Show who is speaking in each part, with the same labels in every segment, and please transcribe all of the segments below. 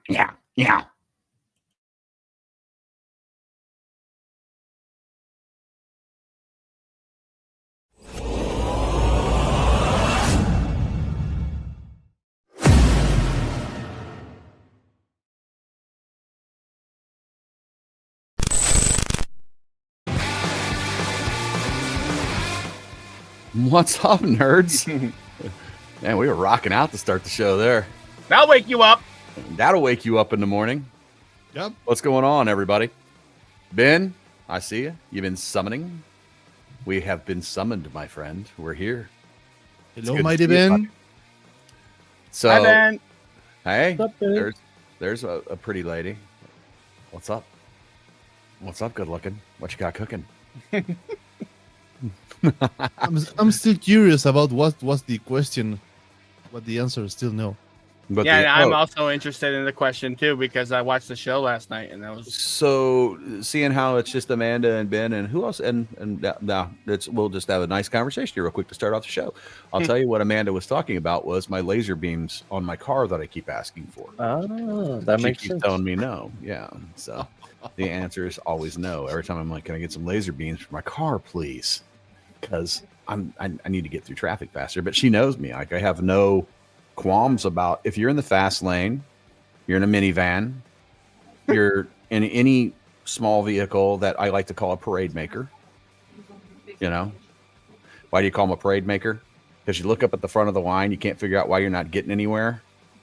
Speaker 1: Yeah, yeah. What's up, nerds? Man, we were rocking out to start the show there.
Speaker 2: That'll wake you up.
Speaker 1: That'll wake you up in the morning.
Speaker 3: Yep.
Speaker 1: What's going on, everybody? Ben, I see you. You've been summoning. We have been summoned, my friend. We're here.
Speaker 3: Hello, mighty Ben.
Speaker 1: So,
Speaker 2: Hi, Ben.
Speaker 1: hey,
Speaker 4: What's up, Ben?
Speaker 1: there's a pretty lady. What's up? What's up, good looking? What you got cooking?
Speaker 3: I'm still curious about what was the question, what the answer is still no.
Speaker 1: But
Speaker 2: Yeah, I'm also interested in the question too because I watched the show last night and that was
Speaker 1: so seeing how it's just Amanda and Ben and who else and now we'll just have a nice conversation here real quick to start off the show. I'll tell you what Amanda was talking about was my laser beams on my car that I keep asking for.
Speaker 4: Oh, that
Speaker 1: She
Speaker 4: makes
Speaker 1: keeps
Speaker 4: sense.
Speaker 1: telling me no. Yeah, so the answer is always no. Every time I'm like, can I get some laser beams for my car, please? Because I need to get through traffic faster. But she knows me. Like I have no qualms about if you're in the fast lane, you're in a minivan, you're in any small vehicle that I like to call a parade maker. You know, why do you call them a parade maker? Because you look up at the front of the line, you can't figure out why you're not getting anywhere,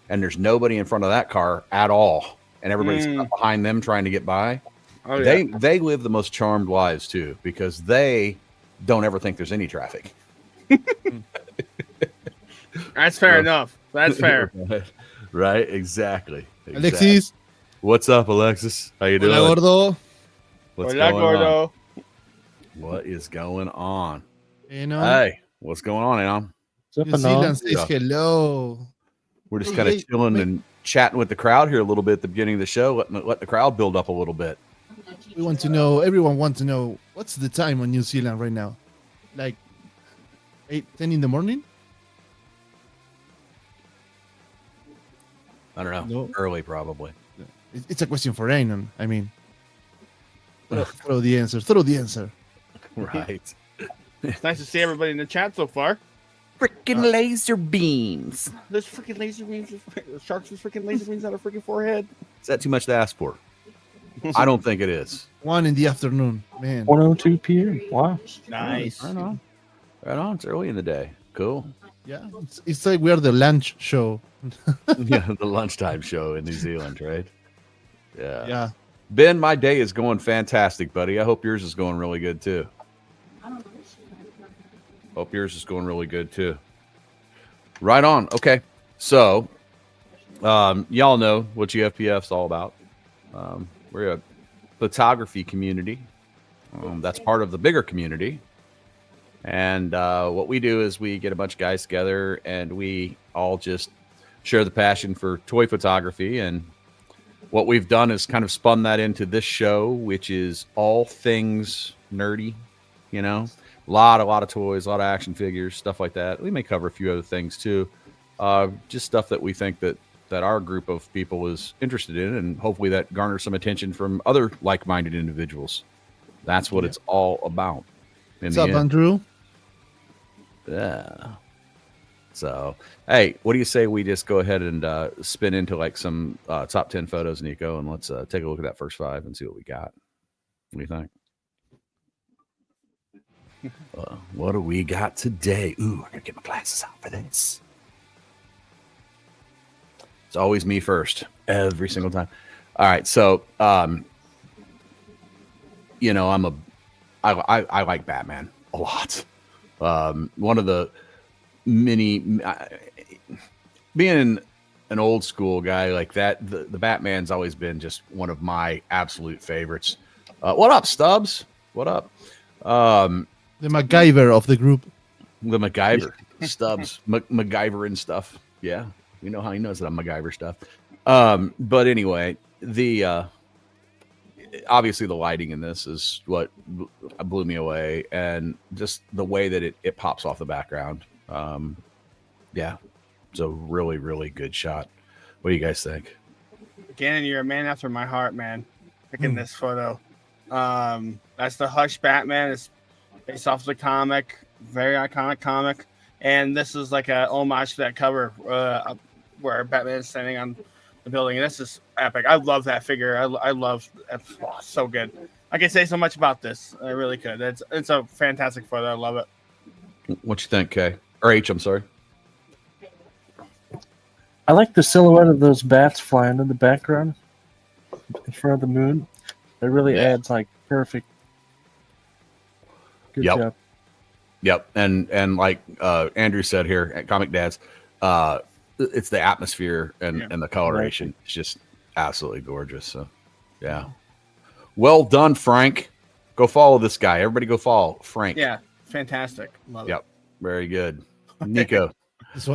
Speaker 1: and there's nobody in front of that car at all, and everybody's up behind them trying to get by.
Speaker 2: oh yeah.
Speaker 1: They live the most charmed lives too because they don't ever think there's any traffic.
Speaker 2: That's fair enough. That's fair.
Speaker 1: Right? Exactly.
Speaker 3: Alexis,
Speaker 1: What's up, Alexis? How you doing?
Speaker 3: hola gordo.
Speaker 1: What's
Speaker 2: Hola,
Speaker 1: going on?
Speaker 2: gordo.
Speaker 1: What is going on?
Speaker 3: You know,
Speaker 1: Hey, what's going on, Anam?
Speaker 3: New
Speaker 4: What's up,
Speaker 3: Zealand says
Speaker 1: Yeah.
Speaker 3: hello.
Speaker 1: We're just
Speaker 3: Hey,
Speaker 1: kind of
Speaker 3: hey,
Speaker 1: chilling
Speaker 3: wait.
Speaker 1: and chatting with the crowd here a little bit at the beginning of the show, let the crowd build up a little bit.
Speaker 3: We want to know. Everyone wants to know what's the time on New Zealand right now, like 8:10 in the morning.
Speaker 1: I don't know.
Speaker 3: No.
Speaker 1: Early, probably.
Speaker 3: It's a question for Ainon. I mean, throw the answer. Throw the answer.
Speaker 1: Right.
Speaker 2: It's nice to see everybody in the chat so far.
Speaker 1: Freaking laser beams.
Speaker 2: There's freaking laser beams, sharks with freaking laser beams on our freaking forehead.
Speaker 1: Is that too much to ask for? I don't think it is.
Speaker 3: 1 in the afternoon, man.
Speaker 4: 1:02 p.m. Wow.
Speaker 2: Nice.
Speaker 1: Right on. Right on. It's early in the day. Cool.
Speaker 3: Yeah, it's like we are the lunch show.
Speaker 1: Yeah, the lunchtime show in New Zealand, right? Yeah.
Speaker 3: Yeah.
Speaker 1: Ben, my day is going fantastic, buddy. I hope yours is going really good too. Hope yours is going really good too. Right on. Okay. So, y'all know what Gfpf is all about. We're a photography community. That's part of the bigger community. And what we do is we get a bunch of guys together and we all just share the passion for toy photography. And what we've done is kind of spun that into this show, which is all things nerdy, you know, a lot of toys, a lot of action figures, stuff like that. We may cover a few other things too. Just stuff that we think that our group of people is interested in, and hopefully that garners some attention from other like-minded individuals. That's what it's all about.
Speaker 3: What's up, Andrew?
Speaker 1: Yeah. So, hey, what do you say we just go ahead and spin into like some top 10 photos, Nico, and let's take a look at that first 5 and see what we got. What do you think? What do we got today? Ooh, I gotta get my glasses out for this. It's always me first, every single time. All right, so you know, I like Batman a lot. One of the many being an old school guy like that, the Batman's always been just one of my absolute favorites. What up, Stubbs? What up?
Speaker 3: The MacGyver of the group.
Speaker 1: The MacGyver. Stubbs. MacGyver and stuff. Yeah. You know how he knows that I'm MacGyver stuff. But anyway, the obviously the lighting in this is what blew me away, and just the way that it pops off the background. Yeah, it's a really, really good shot. What do you guys think?
Speaker 2: Gannon, you're a man after my heart, man. Picking this photo. That's the Hush Batman. It's based off the comic, very iconic comic. And this is like a homage to that cover where Batman is standing on the building. And this is epic. I love that figure. I love it's so good. I can say so much about this. I really could. It's a fantastic photo. I love it.
Speaker 1: What you think, Kay? Or H, I'm sorry.
Speaker 4: I like the silhouette of those bats flying in the background in front of the moon. It really adds like perfect. Good job.
Speaker 1: Yep. And like Andrew said here at Comic Dads, it's the atmosphere and the coloration. Right. It's just absolutely gorgeous. So yeah. Well done, Frank. Go follow this guy. Everybody go follow Frank.
Speaker 2: Yeah, fantastic. Love it.
Speaker 1: Very good. Nico.
Speaker 3: This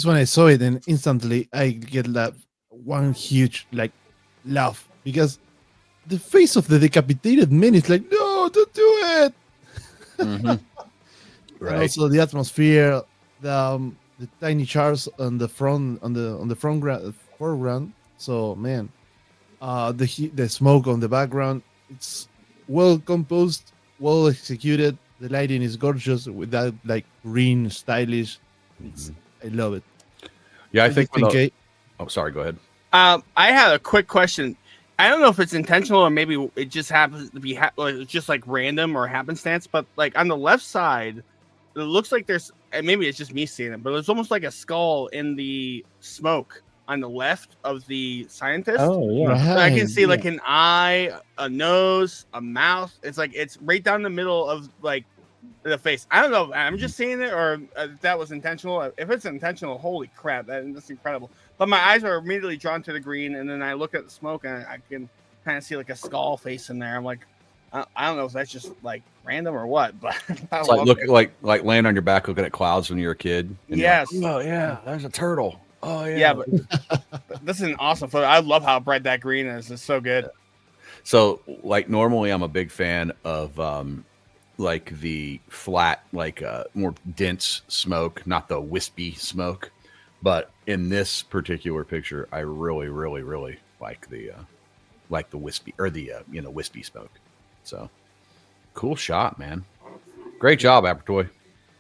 Speaker 3: one I saw it and instantly I get that one huge like laugh because the face of the decapitated man is like, no, don't do it.
Speaker 1: Mm-hmm. Right.
Speaker 3: And also the atmosphere, the tiny chars on the front on the foreground. So man, the smoke on the background, it's well composed, well executed. The lighting is gorgeous with that like green stylish. I love it.
Speaker 1: Yeah, I think. Oh, sorry. Go ahead.
Speaker 2: I had a quick question. I don't know if it's intentional or maybe it just happens to be just like random or happenstance. But like on the left side, it looks like there's, and maybe it's just me seeing it, but it's almost like a skull in the smoke on the left of the scientist.
Speaker 4: Oh yeah,
Speaker 3: right.
Speaker 2: So I can see like an eye, a nose, a mouth. It's like it's right down the middle of like the face. I don't know if I'm just seeing it or if that was intentional. If it's intentional, holy crap, that's incredible. But my eyes are immediately drawn to the green, and then I look at the smoke and I can kind of see like a skull face in there. I'm like, I don't know if that's just like random or what, but
Speaker 1: it's like like laying on your back looking at clouds when you're a kid.
Speaker 2: Yes.
Speaker 1: Like, oh yeah, there's a turtle. Oh yeah.
Speaker 2: Yeah, but this is an awesome photo. I love how bright that green is. It's so good.
Speaker 1: So like normally I'm a big fan of like the flat, like more dense smoke, not the wispy smoke. But in this particular picture, I really, really, really like the wispy or the wispy smoke. So cool shot, man. Great job, Apertoy.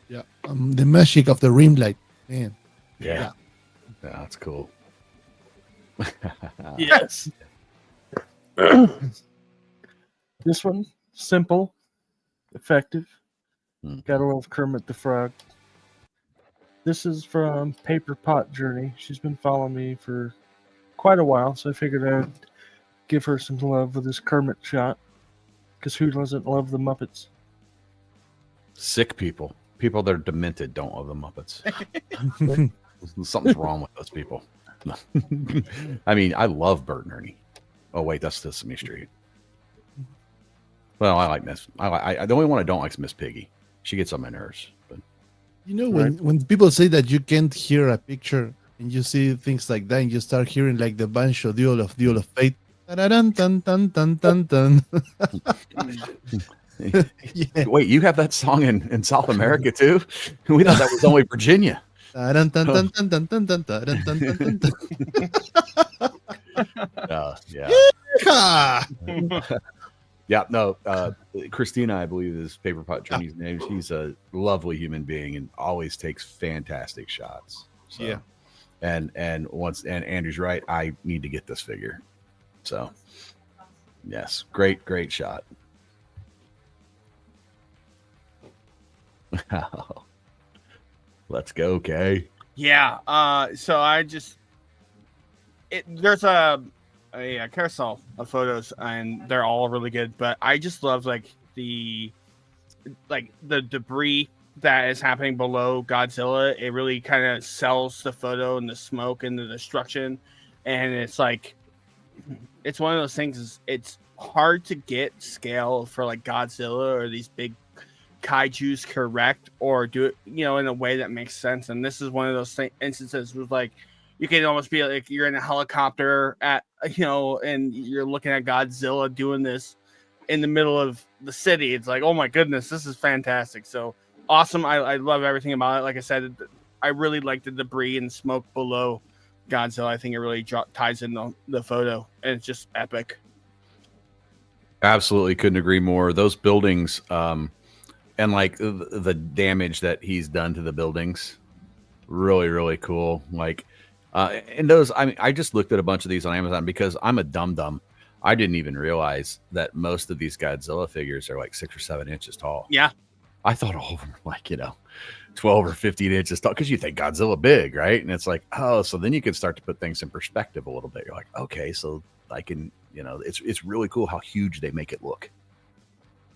Speaker 3: Yeah, the magic of the rim light, man.
Speaker 1: Yeah, that's cool.
Speaker 2: Yes.
Speaker 4: This one simple, effective.
Speaker 1: Mm-hmm.
Speaker 4: Gotta love Kermit the Frog. This is from Paper Pot Journey. She's been following me for quite a while, so I figured I'd give her some love with this Kermit shot. Because who doesn't love the Muppets?
Speaker 1: Sick people that are demented don't love the Muppets. Something's wrong with those people. I mean, I love Bert and Ernie. Oh wait, that's Sesame Street. Well, I like Miss. I the only one I don't like is Miss Piggy. She gets on my nerves. But
Speaker 3: You know, when people say that you can't hear a picture and you see things like that and you start hearing like the Banjo Duel of Fate. Dun, dun, dun, dun, dun, dun. Yeah.
Speaker 1: Wait, you have that song in South America too? We thought that was only Virginia.
Speaker 3: Dun, dun, dun, dun, dun, dun, dun, dun, dun, dun, dun, dun.
Speaker 1: Yeah.
Speaker 3: Ah!
Speaker 1: Yeah, no. Christina, I believe, is Paper Pot Journey's name. She's a lovely human being and always takes fantastic shots. So,
Speaker 3: Yeah.
Speaker 1: And Andrew's right. I need to get this figure. So, yes, great shot. Let's go, Kay.
Speaker 2: Yeah. So I just there's a carousel of photos and they're all really good, but I just love the debris that is happening below Godzilla. It really kind of sells the photo and the smoke and the destruction, and it's like it's one of those things. It's hard to get scale for like Godzilla or these big kaiju's correct or do it in a way that makes sense, and this is one of those instances with like you can almost be like you're in a helicopter at, and you're looking at Godzilla doing this in the middle of the city. It's like, oh my goodness, this is fantastic. So awesome. I love everything about it. Like I said, I really like the debris and smoke below Godzilla. I think it really ties in the photo, and it's just epic.
Speaker 1: Absolutely, couldn't agree more. Those buildings, and like the damage that he's done to the buildings, really, really cool. Like, and those, I mean, I just looked at a bunch of these on Amazon because I'm a dum-dum. I didn't even realize that most of these Godzilla figures are like 6 or 7 inches tall.
Speaker 2: Yeah.
Speaker 1: I thought all of them were like, 12 or 15 inches tall, because you think Godzilla big, right? And it's like, oh, so then you can start to put things in perspective a little bit. You're like, okay, so I can, it's really cool how huge they make it look.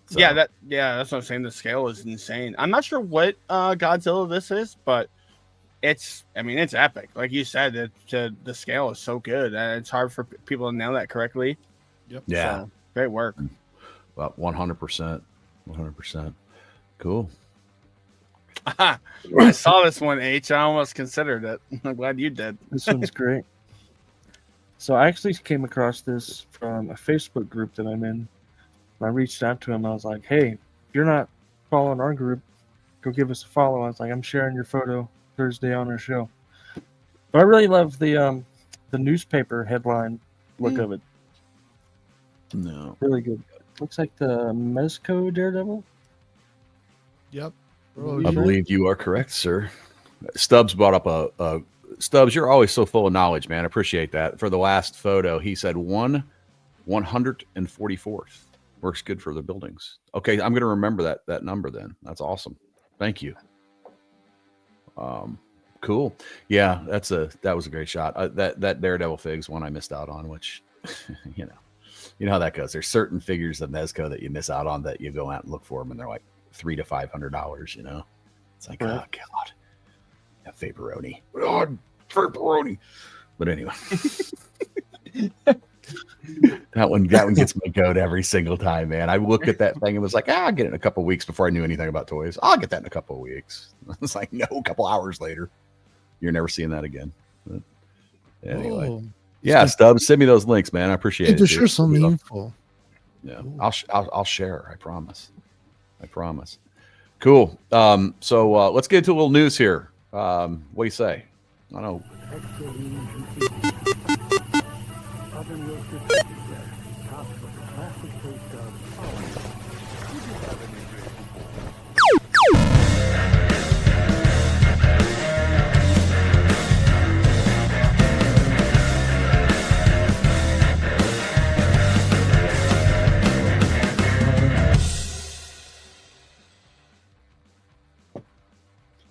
Speaker 1: So,
Speaker 2: yeah, that's what I'm saying. The scale is insane. I'm not sure what Godzilla this is, but it's epic. Like you said, the scale is so good, and it's hard for people to nail that correctly.
Speaker 3: Yep.
Speaker 1: Yeah.
Speaker 2: So, great work.
Speaker 1: Well, 100%. 100%. Cool.
Speaker 2: I saw this one, H. I almost considered it. I'm glad you did.
Speaker 4: This one's great. So I actually came across this from a Facebook group that I'm in. I reached out to him. I was like, hey, if you're not following our group, go give us a follow. I was like, I'm sharing your photo Thursday on our show. But I really love the newspaper headline look of it.
Speaker 1: No.
Speaker 4: Really good. Looks like the Mezco Daredevil.
Speaker 3: Yep.
Speaker 1: I believe you are correct, sir. Stubbs brought up Stubbs, you're always so full of knowledge, man. I appreciate that. For the last photo, he said 144th. Works good for the buildings. Okay, I'm going to remember that number then. That's awesome. Thank you. Cool. Yeah, that was a great shot. That Daredevil fig's one I missed out on, which, you know how that goes. There's certain figures of Mezco that you miss out on that you go out and look for them, and they're like $300 to $500. It's like, oh god, that Vaporoni. Oh, Vaporoni. But anyway, that one gets my goat every single time, man. I looked at that thing and was like, I'll get it in a couple of weeks. Before I knew anything about toys, I'll get that in a couple of weeks. It's like, no, a couple hours later, you're never seeing that again. But anyway.
Speaker 3: Oh,
Speaker 1: yeah, Stubbs, send me those links, man. I appreciate it.
Speaker 3: To share some info.
Speaker 1: Yeah, I'll share. I promise. Cool. So let's get into a little news here. What do you say? I don't know.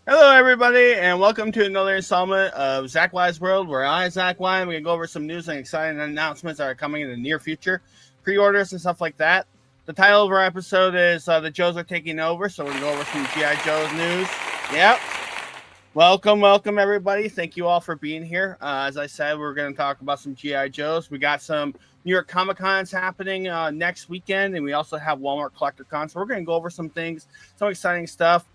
Speaker 2: Hello, everybody, and welcome to another installment of ZACKWHY'S World, where I, Zach Y, and we can go over some news and exciting announcements that are coming in the near future, pre-orders and stuff like that. The title of our episode is The Joes Are Taking Over, so we're going to go over some G.I. Joe's news. Yep. Welcome, everybody. Thank you all for being here. As I said, we're going to talk about some G.I. Joes. We got some New York Comic Cons happening next weekend, and we also have Walmart Collector Con, so we're going to go over some things, some exciting stuff.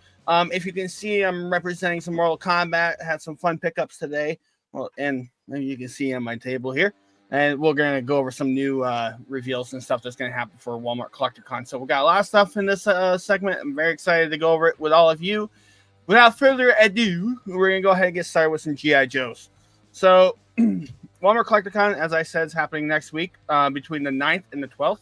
Speaker 2: If you can see, I'm representing some Mortal Kombat. Had some fun pickups today. Well, and maybe you can see on my table here. And we're going to go over some new reveals and stuff that's going to happen for Walmart Collector Con. So we got a lot of stuff in this segment. I'm very excited to go over it with all of you. Without further ado, we're going to go ahead and get started with some G.I. Joes. So Walmart Collector Con, as I said, is happening next week between the 9th and the 12th.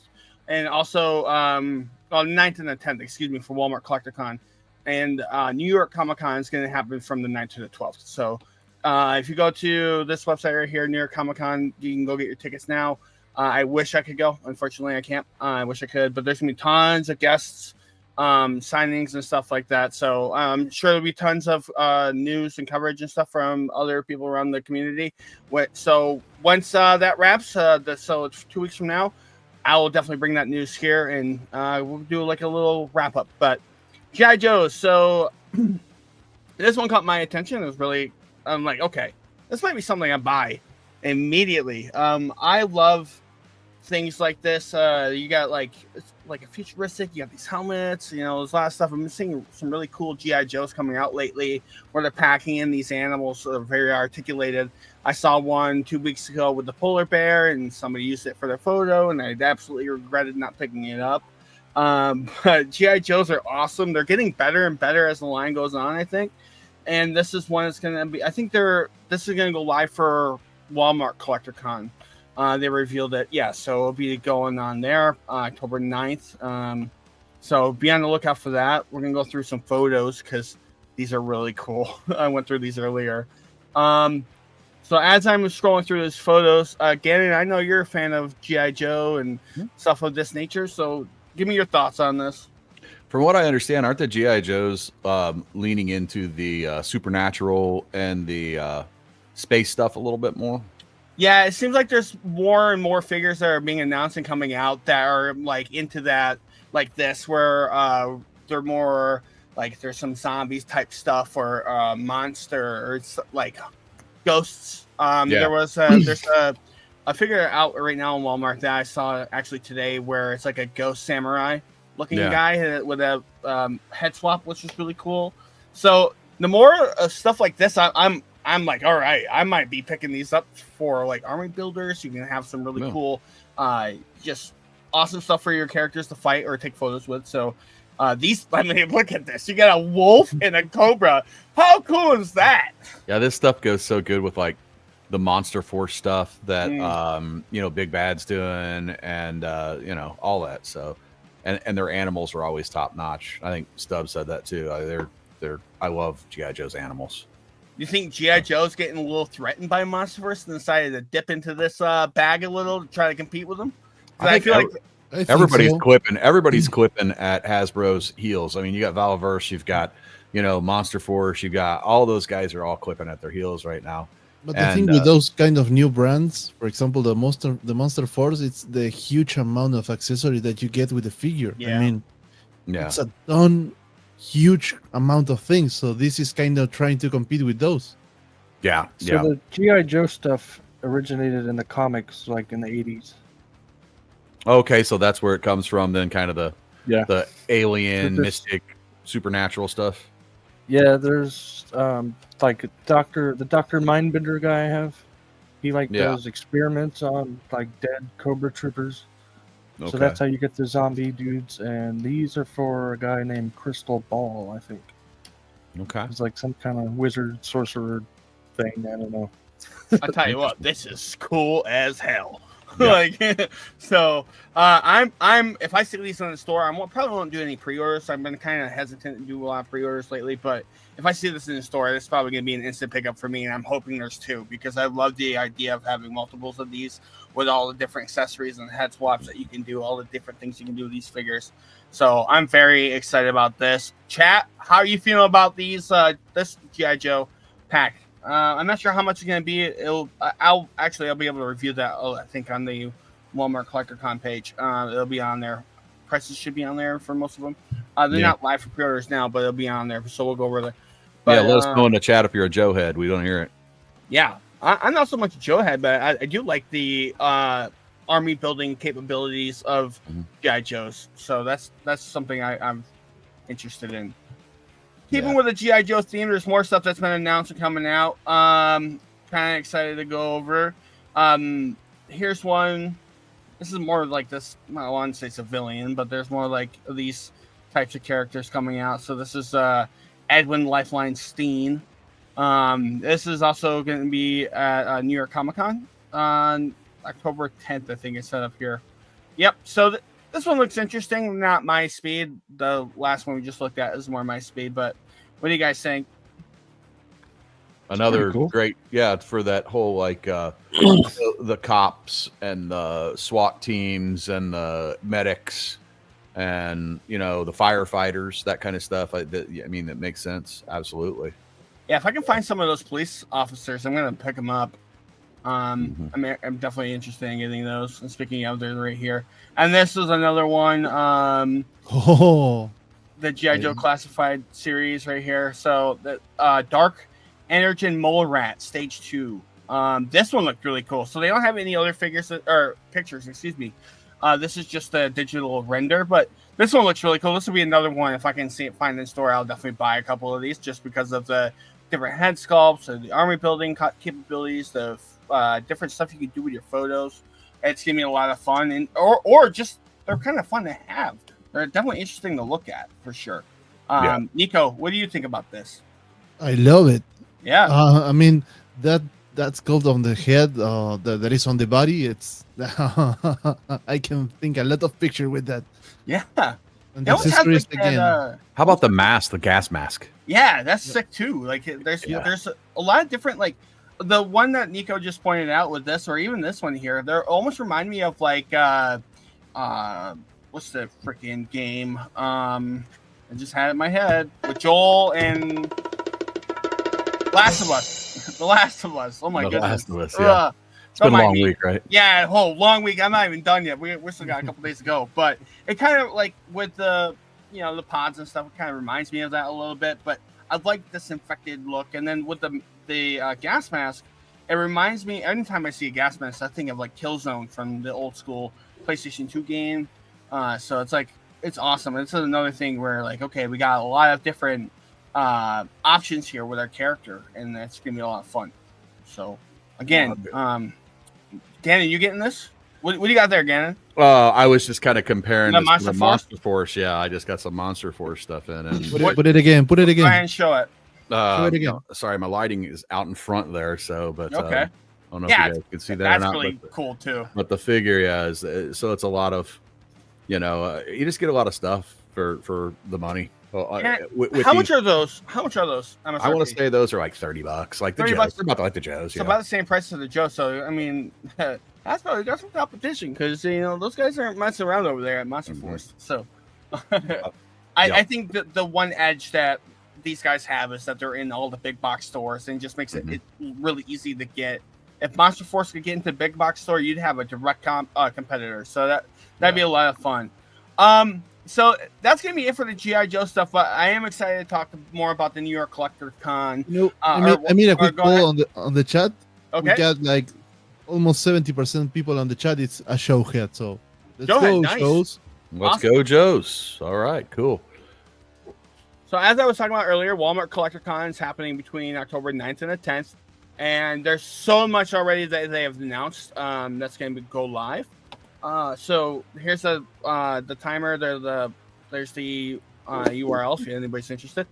Speaker 2: And also, 9th and the 10th, excuse me, for Walmart Collector Con. And New York Comic Con is going to happen from the 9th to the 12th. So if you go to this website right here, New York Comic Con, you can go get your tickets now. I wish I could go. Unfortunately, I can't. I wish I could. But there's going to be tons of guests, signings and stuff like that. So I'm sure there'll be tons of news and coverage and stuff from other people around the community. So once that wraps, so it's 2 weeks from now, I will definitely bring that news here. And we'll do like a little wrap-up. But G.I. Joe. So this one caught my attention. It was really, I'm like, okay, this might be something I buy immediately. I love things like this. You got like a futuristic. You got these helmets. You know, there's a lot of stuff. I'm seeing some really cool GI Joes coming out lately, where they're packing in these animals that are very articulated. I saw one 2 weeks ago with the polar bear, and somebody used it for their photo, and I absolutely regretted not picking it up. But GI Joes are awesome. They're getting better and better as the line goes on, I think. And this is one that's going to be. I think this is going to go live for Walmart Collector Con. They revealed it. Yeah, so it'll be going on there October 9th. So be on the lookout for that. We're going to go through some photos because these are really cool. I went through these earlier. So as I'm scrolling through these photos, Gannon, I know you're a fan of G.I. Joe and stuff of this nature. So give me your thoughts on this.
Speaker 1: From what I understand, aren't the G.I. Joes leaning into the supernatural and the space stuff a little bit more?
Speaker 2: Yeah, it seems like there's more and more figures that are being announced and coming out that are like into that, like this, where they're more like there's some zombies type stuff or monster or it's like ghosts. There was there's a figure out right now in Walmart that I saw actually today where it's like a ghost samurai looking guy with a head swap, which is really cool. So the more stuff like this, I'm like, all right, I might be picking these up for like army builders. You can have some really cool, just awesome stuff for your characters to fight or take photos with. So these, I mean, look at this. You got a wolf and a cobra. How cool is that?
Speaker 1: Yeah, this stuff goes so good with like the Monster Force stuff that Big Bad's doing and all that. So and their animals are always top notch. I think Stubbs said that too. I love G.I. Joe's animals.
Speaker 2: You think G.I. Joe's getting a little threatened by Monsterverse and decided to dip into this bag a little to try to compete with them? I feel like
Speaker 1: everybody's clipping. Everybody's clipping at Hasbro's heels. I mean, you got Valaverse, you've got Monster Force, you got all those guys are all clipping at their heels right now.
Speaker 3: But the thing with those kind of new brands, for example, the Monster Force, it's the huge amount of accessory that you get with the figure.
Speaker 2: Yeah.
Speaker 3: I mean, it's a huge amount of things. So this is kind of trying to compete with those.
Speaker 1: Yeah.
Speaker 4: So the G.I. Joe stuff originated in the comics, like in the 80s.
Speaker 1: Okay, so that's where it comes from. Then, kind of the alien, mystic, supernatural stuff.
Speaker 4: Yeah, there's like the Doctor Mindbender guy I have. He does experiments on like dead Cobra troopers. Okay. So that's how you get the zombie dudes, and these are for a guy named Crystal Ball, I think.
Speaker 1: Okay.
Speaker 4: It's like some kind of wizard sorcerer thing. I don't know.
Speaker 2: I'll tell you what, this is cool as hell. Yeah. I'm if I see these in the store, probably won't do any pre-orders. I've been kind of hesitant to do a lot of pre-orders lately, but if I see this in the store, it's probably going to be an instant pickup for me, and I'm hoping there's two because I love the idea of having multiples of these with all the different accessories and head swaps that you can do, all the different things you can do with these figures. So I'm very excited about this. Chat, how are you feeling about these this G.I. Joe pack? I'm not sure how much it's going to be. I'll be able to review that. I think on the Walmart Collector Con page, it'll be on there. Prices should be on there for most of them. They're not live for pre-orders now, but it'll be on there. So we'll go over there. But,
Speaker 1: let us know in the chat if you're a Joe head. We don't hear it.
Speaker 2: Yeah, I'm not so much a Joe head, but I do like the army building capabilities of G.I. Joes. So that's something I'm interested in. Keeping with the G.I. Joe theme, there's more stuff that's been announced and coming out. Kind of excited to go over. Here's one. This is more like this. I don't want to say civilian, but there's more like these types of characters coming out. So this is Edwin Lifeline Steen. This is also going to be at New York Comic Con on October 10th, I think it's set up here. Yep. So this one looks interesting. Not my speed. The last one we just looked at is more my speed. But what do you guys think?
Speaker 1: Another
Speaker 4: cool.
Speaker 1: Great, for that whole like the cops and the SWAT teams and the medics and the firefighters, that kind of stuff. I mean, that makes sense. Absolutely.
Speaker 2: Yeah, if I can find some of those police officers, I'm gonna pick them up. I'm definitely interested in getting those. And speaking of, they're right here. And this is another one. The G.I. Joe Classified series right here. So the Dark Energen Mole Rat Stage 2. This one looked really cool. So they don't have any other figures or pictures, excuse me. This is just a digital render, but this one looks really cool. This will be another one. If I can see it find in the store, I'll definitely buy a couple of these just because of the different head sculpts and the army building capabilities, the different stuff you can do with your photos. It's gonna be a lot of fun, and or just they're kind of fun to have. They're definitely interesting to look at for sure. Nico, what do you think about this?
Speaker 3: I love it.
Speaker 2: Yeah.
Speaker 3: I mean that sculpt on the head that is on the body. It's I can think a lot of picture with that.
Speaker 2: Yeah.
Speaker 3: And the accessories again.
Speaker 1: How about the mask, the gas mask?
Speaker 2: Yeah, that's sick too. Like there's a lot of different, like the one that Nico just pointed out with this, or even this one here. They almost remind me of like what's the freaking game? I just had it in my head with Joel and Last of Us. The Last of Us. Oh my goodness.
Speaker 1: Last of Us, yeah. It's been a long week, right?
Speaker 2: Yeah, long week. I'm not even done yet. We still got a couple days to go. But it kind of like with the the pods and stuff, it kind of reminds me of that a little bit. But I like this infected look. And then with the gas mask, it reminds me, anytime I see a gas mask, I think of like Killzone from the old school PlayStation 2 game. So it's like, it's awesome. It's another thing where like, okay, we got a lot of different options here with our character, and that's gonna be a lot of fun. So again, Gannon, you getting this? What do you got there, Gannon?
Speaker 1: I was just kind of comparing
Speaker 2: The
Speaker 1: this to
Speaker 2: Monster
Speaker 1: the Force. Yeah, I just got some Monster Force stuff in. And
Speaker 3: Put it again. Put it
Speaker 2: Go
Speaker 3: again.
Speaker 2: ahead and show it.
Speaker 3: Show it again.
Speaker 1: Sorry, my lighting is out in front there, so but
Speaker 2: Okay.
Speaker 1: I don't know if you guys can see that or
Speaker 2: That's
Speaker 1: not.
Speaker 2: really cool too.
Speaker 1: But the figure, yeah, is so it's a lot of, you just get a lot of stuff for the money. Well,
Speaker 2: How much are those? How much are those?
Speaker 1: I want to say those are like $30, like the
Speaker 2: $30.
Speaker 1: Joes. They're about like the Joes.
Speaker 2: So about the same price as the Joe. So I mean, that's probably got some competition because those guys aren't messing around over there at Monster Force. So I think that the one edge that these guys have is that they're in all the big box stores, and it just makes it really easy to get. If Monster Force could get into the big box store, you'd have a direct competitor. So that'd be a lot of fun. So that's gonna be it for the G.I. Joe stuff. But I am excited to talk more about the New York Collector Con.
Speaker 3: I mean a quick poll on the chat.
Speaker 2: Okay.
Speaker 3: We got like almost 70% people on the chat. It's a show head. So let's
Speaker 2: Go ahead,
Speaker 3: go
Speaker 2: nice.
Speaker 3: shows.
Speaker 1: Let's go, Joes. All right, cool.
Speaker 2: So as I was talking about earlier, Walmart Collector Con is happening between October 9th and the 10th. And there's so much already that they have announced that's going to go live. So here's the timer. There's the URL if anybody's interested.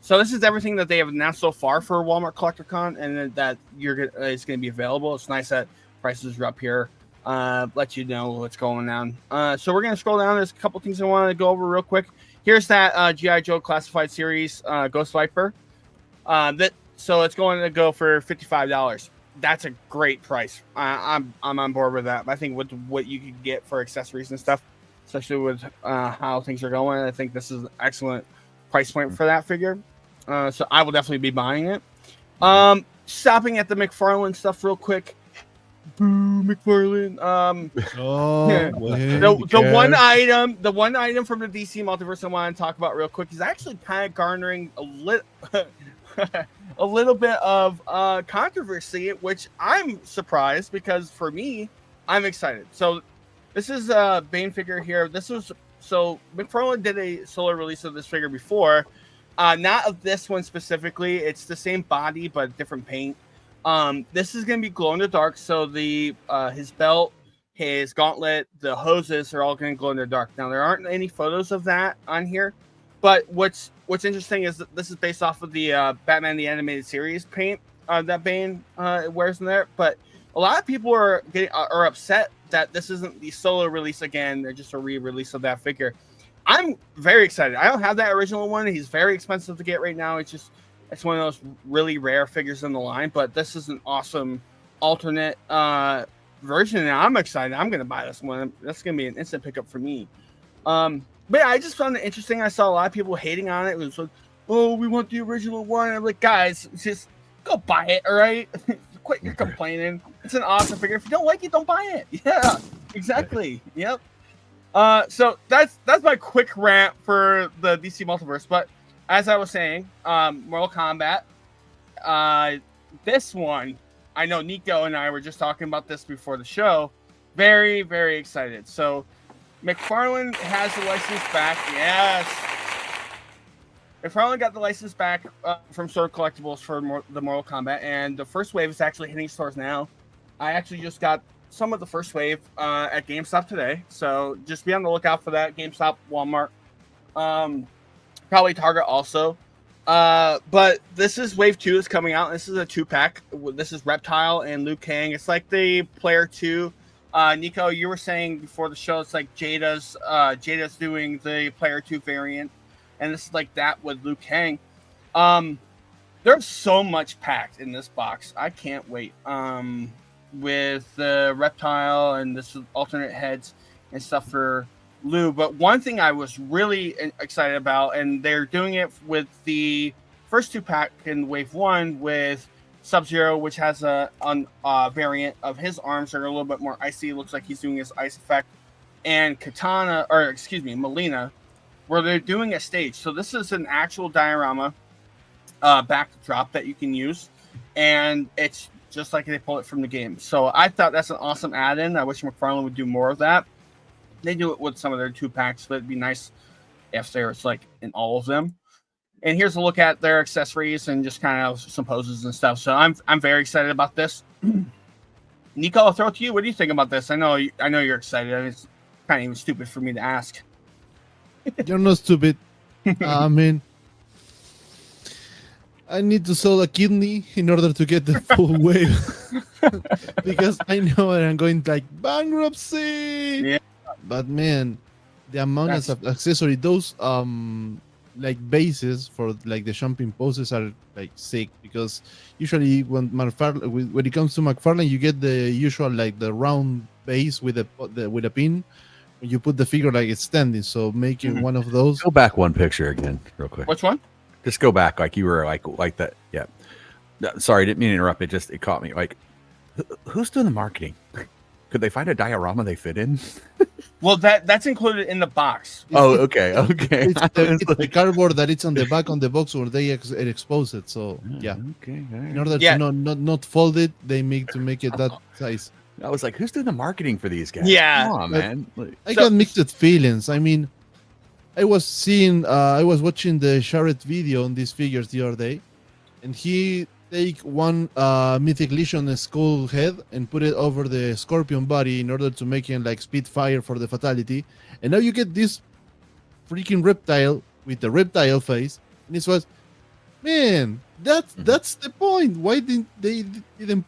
Speaker 2: So this is everything that they have announced so far for Walmart Collector Con, and that it's going to be available. It's nice that prices are up here. Let you know what's going on. So we're going to scroll down. There's a couple things I want to go over real quick. Here's that G.I. Joe Classified Series Ghost Viper. So it's going to go for $55. That's a great price. I'm on board with that. I think with what you could get for accessories and stuff, especially with how things are going, I think this is an excellent price point for that figure. So I will definitely be buying it. Stopping at the McFarlane stuff real quick. Boo, McFarlane. The one item from the DC multiverse I want to talk about real quick is actually kind of garnering a little bit of controversy, which I'm surprised because for me, I'm excited. So this is a Bane figure here. So McFarlane did a solo release of this figure before, not of this one specifically. It's the same body but different paint. This is going to be glow in the dark. So the his belt, his gauntlet, the hoses are all going to glow in the dark. Now there aren't any photos of that on here, but what's interesting is that this is based off of the Batman the Animated Series paint that Bane wears in there. But a lot of people are upset that this isn't the solo release again. They're just a re-release of that figure. I'm very excited. I don't have that original one. He's very expensive to get right now. It's one of those really rare figures in the line, but this is an awesome alternate version, and I'm excited. I'm going to buy this one. That's going to be an instant pickup for me. But yeah, I just found it interesting. I saw a lot of people hating on it. It was like, oh, we want the original one. I'm like, guys, just go buy it, all right? Quit your complaining. It's an awesome figure. If you don't like it, don't buy it. Yeah, exactly. Yep. So that's my quick rant for the DC Multiverse. But as I was saying, Mortal Kombat, this one I know Nico and I were just talking about this before the show. Very, very excited. So McFarlane has the license back. Yes. McFarlane got the license back from Sword Collectibles for the Mortal Kombat, and the first wave is actually hitting stores now. I actually just got some of the first wave at GameStop today, so just be on the lookout for that. GameStop, Walmart, probably Target also. But this is wave 2 is coming out. This is a 2-pack. This is Reptile and Liu Kang. It's like the player 2. Nico, you were saying before the show, it's like Jada's doing the player 2 variant, and this is like that with Liu Kang. There's so much packed in this box. I can't wait. With the Reptile and this alternate heads and stuff for Liu. But one thing I was really excited about, and they're doing it with the first 2-pack in wave 1 with Sub-Zero, which has a variant of his arms that are a little bit more icy. Looks like he's doing his ice effect. And Melina, where they're doing a stage. So this is an actual diorama backdrop that you can use. And it's just like they pull it from the game. So I thought that's an awesome add-in. I wish McFarlane would do more of that. They do it with some of their 2-packs, but it'd be nice if there's like in all of them. And here's a look at their accessories and just kind of some poses and stuff. So I'm very excited about this. Nico, I'll throw it to you. What do you think about this? I know you're excited. I mean, it's kind of even stupid for me to ask.
Speaker 3: You're not stupid. I mean, I need to sell a kidney in order to get the full wave. Because I know that I'm going like bankruptcy.
Speaker 2: Yeah.
Speaker 3: But man, the amount of accessory, those like bases for like the jumping poses are like sick, because usually when it comes to McFarlane, you get the usual like the round base with a pin. You put the figure like it's standing. So making one of those.
Speaker 1: Go back one picture again, real quick.
Speaker 2: Which one?
Speaker 1: Just go back like you were like that. Yeah. No, sorry, didn't mean to interrupt. It caught me. Like, who's doing the marketing? Could they find a diorama they fit in?
Speaker 2: Well, that's included in the box.
Speaker 1: Oh, okay.
Speaker 3: It's the cardboard that it's on the back on the box where they expose it. So yeah.
Speaker 1: Okay. All right.
Speaker 3: In order to not fold it, they make it that size.
Speaker 1: I was like, who's doing the marketing for these guys?
Speaker 2: Yeah.
Speaker 1: Come on, man.
Speaker 3: I got mixed feelings. I mean, I was watching the Sharret video on these figures the other day, and he take one Mythic Legion skull head and put it over the Scorpion body in order to make him like Spitfire for the fatality. And now you get this freaking reptile with the reptile face, and it was, man, that's the point. Why didn't they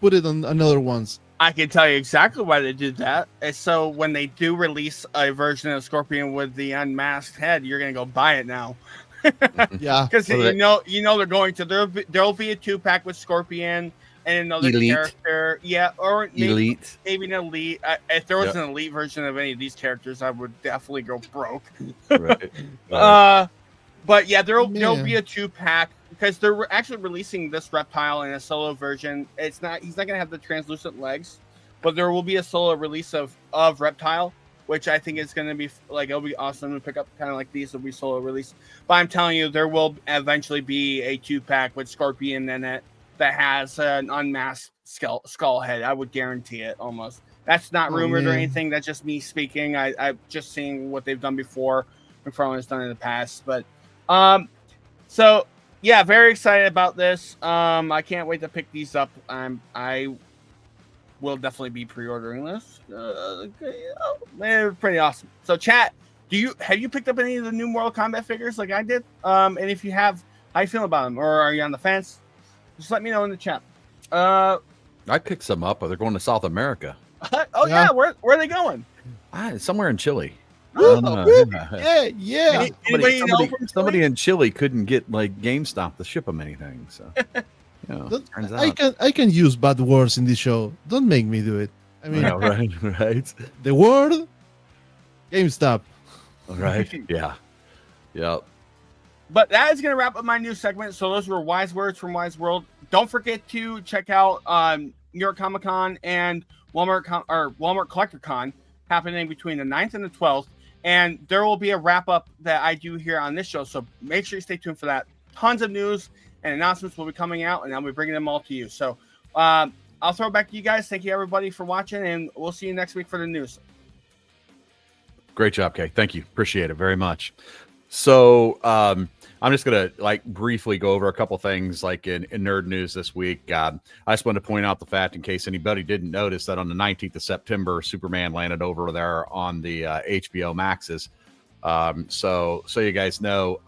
Speaker 3: put it on another ones?
Speaker 2: I can tell you exactly why they did that. And so when they do release a version of Scorpion with the unmasked head, you're gonna go buy it now.
Speaker 3: Yeah,
Speaker 2: because you know they're going to. There'll be a 2-pack with Scorpion and another character. Yeah, or maybe an elite. If there was an elite version of any of these characters, I would definitely go broke.
Speaker 1: Right.
Speaker 2: But yeah, there'll be a 2-pack because they're actually releasing this reptile in a solo version. He's not gonna have the translucent legs, but there will be a solo release of reptile, which I think is gonna be like, it'll be awesome to pick up, kind of like these will be solo release. But I'm telling you, there will eventually be a 2-pack with Scorpion in it that has an unmasked skull head. I would guarantee it almost. That's not rumored or anything. That's just me speaking. I'm just seeing what they've done before. McFarlane has done in the past, but so yeah, very excited about this. I can't wait to pick these up. I will definitely be pre-ordering this. They're pretty awesome. So chat, have you picked up any of the new Mortal Kombat figures like I did? And if you have, how you feel about them, or are you on the fence? Just let me know in the chat.
Speaker 1: I picked some up, but they're going to South America.
Speaker 2: Oh yeah, where are they going?
Speaker 1: Somewhere in Chile.
Speaker 3: Yeah.
Speaker 1: Somebody in Chile couldn't get like GameStop to ship them anything. So turns out
Speaker 3: I can use bad words in this show. Don't make me do it. I mean,
Speaker 1: right.
Speaker 3: The word GameStop.
Speaker 1: Right. Yeah. Yep.
Speaker 2: But that is going to wrap up my new segment. So those were wise words from Wise World. Don't forget to check out New York Comic Con and Walmart Collector Con happening between the 9th and the 12th. And there will be a wrap up that I do here on this show. So make sure you stay tuned for that. Tons of news and announcements will be coming out, and I'll be bringing them all to you. So I'll throw it back to you guys. Thank you everybody for watching, and we'll see you next week for the news.
Speaker 1: Great job, Kay. Thank you. Appreciate it very much. So I'm just gonna like briefly go over a couple things like in nerd news this week. I just wanted to point out the fact, in case anybody didn't notice, that on the 19th of September, Superman landed over there on the HBO Maxes. So you guys know,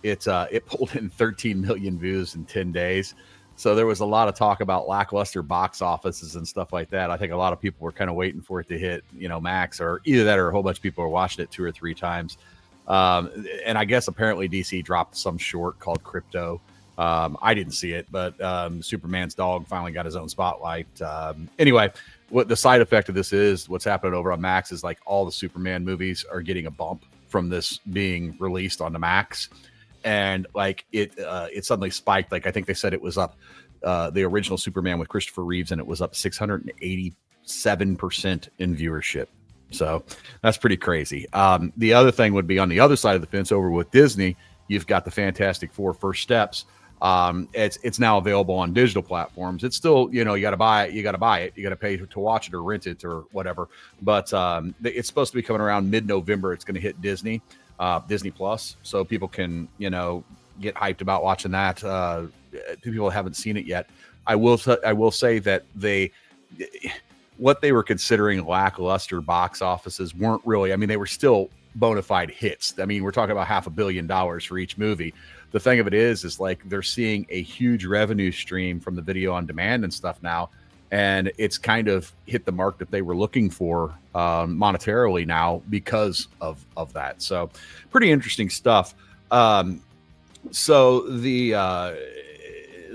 Speaker 1: it pulled in 13 million views in 10 days. So there was a lot of talk about lackluster box offices and stuff like that. I think a lot of people were kind of waiting for it to hit, Max, or either that or a whole bunch of people were watching it 2 or 3 times. And I guess apparently DC dropped some short called Crypto. I didn't see it, but Superman's dog finally got his own spotlight. Anyway, what the side effect of this is, what's happening over on Max is like all the Superman movies are getting a bump from this being released on the Max. And like it suddenly spiked. Like I think they said it was up, the original Superman with Christopher Reeves, and it was up 687% in viewership. So that's pretty crazy. The other thing would be on the other side of the fence over with Disney. You've got the Fantastic Four First Steps. It's now available on digital platforms. It's still, you got to buy it. You got to pay to watch it or rent it or whatever. But it's supposed to be coming around mid-November. It's going to hit Disney Plus, so people can get hyped about watching that. People haven't seen it yet. I will say that what they were considering lackluster box offices weren't really. I mean, they were still bona fide hits. I mean, we're talking about $500 million for each movie. The thing of it is like they're seeing a huge revenue stream from the video on demand and stuff now, and it's kind of hit the mark that they were looking for monetarily now because of that. So pretty interesting stuff. So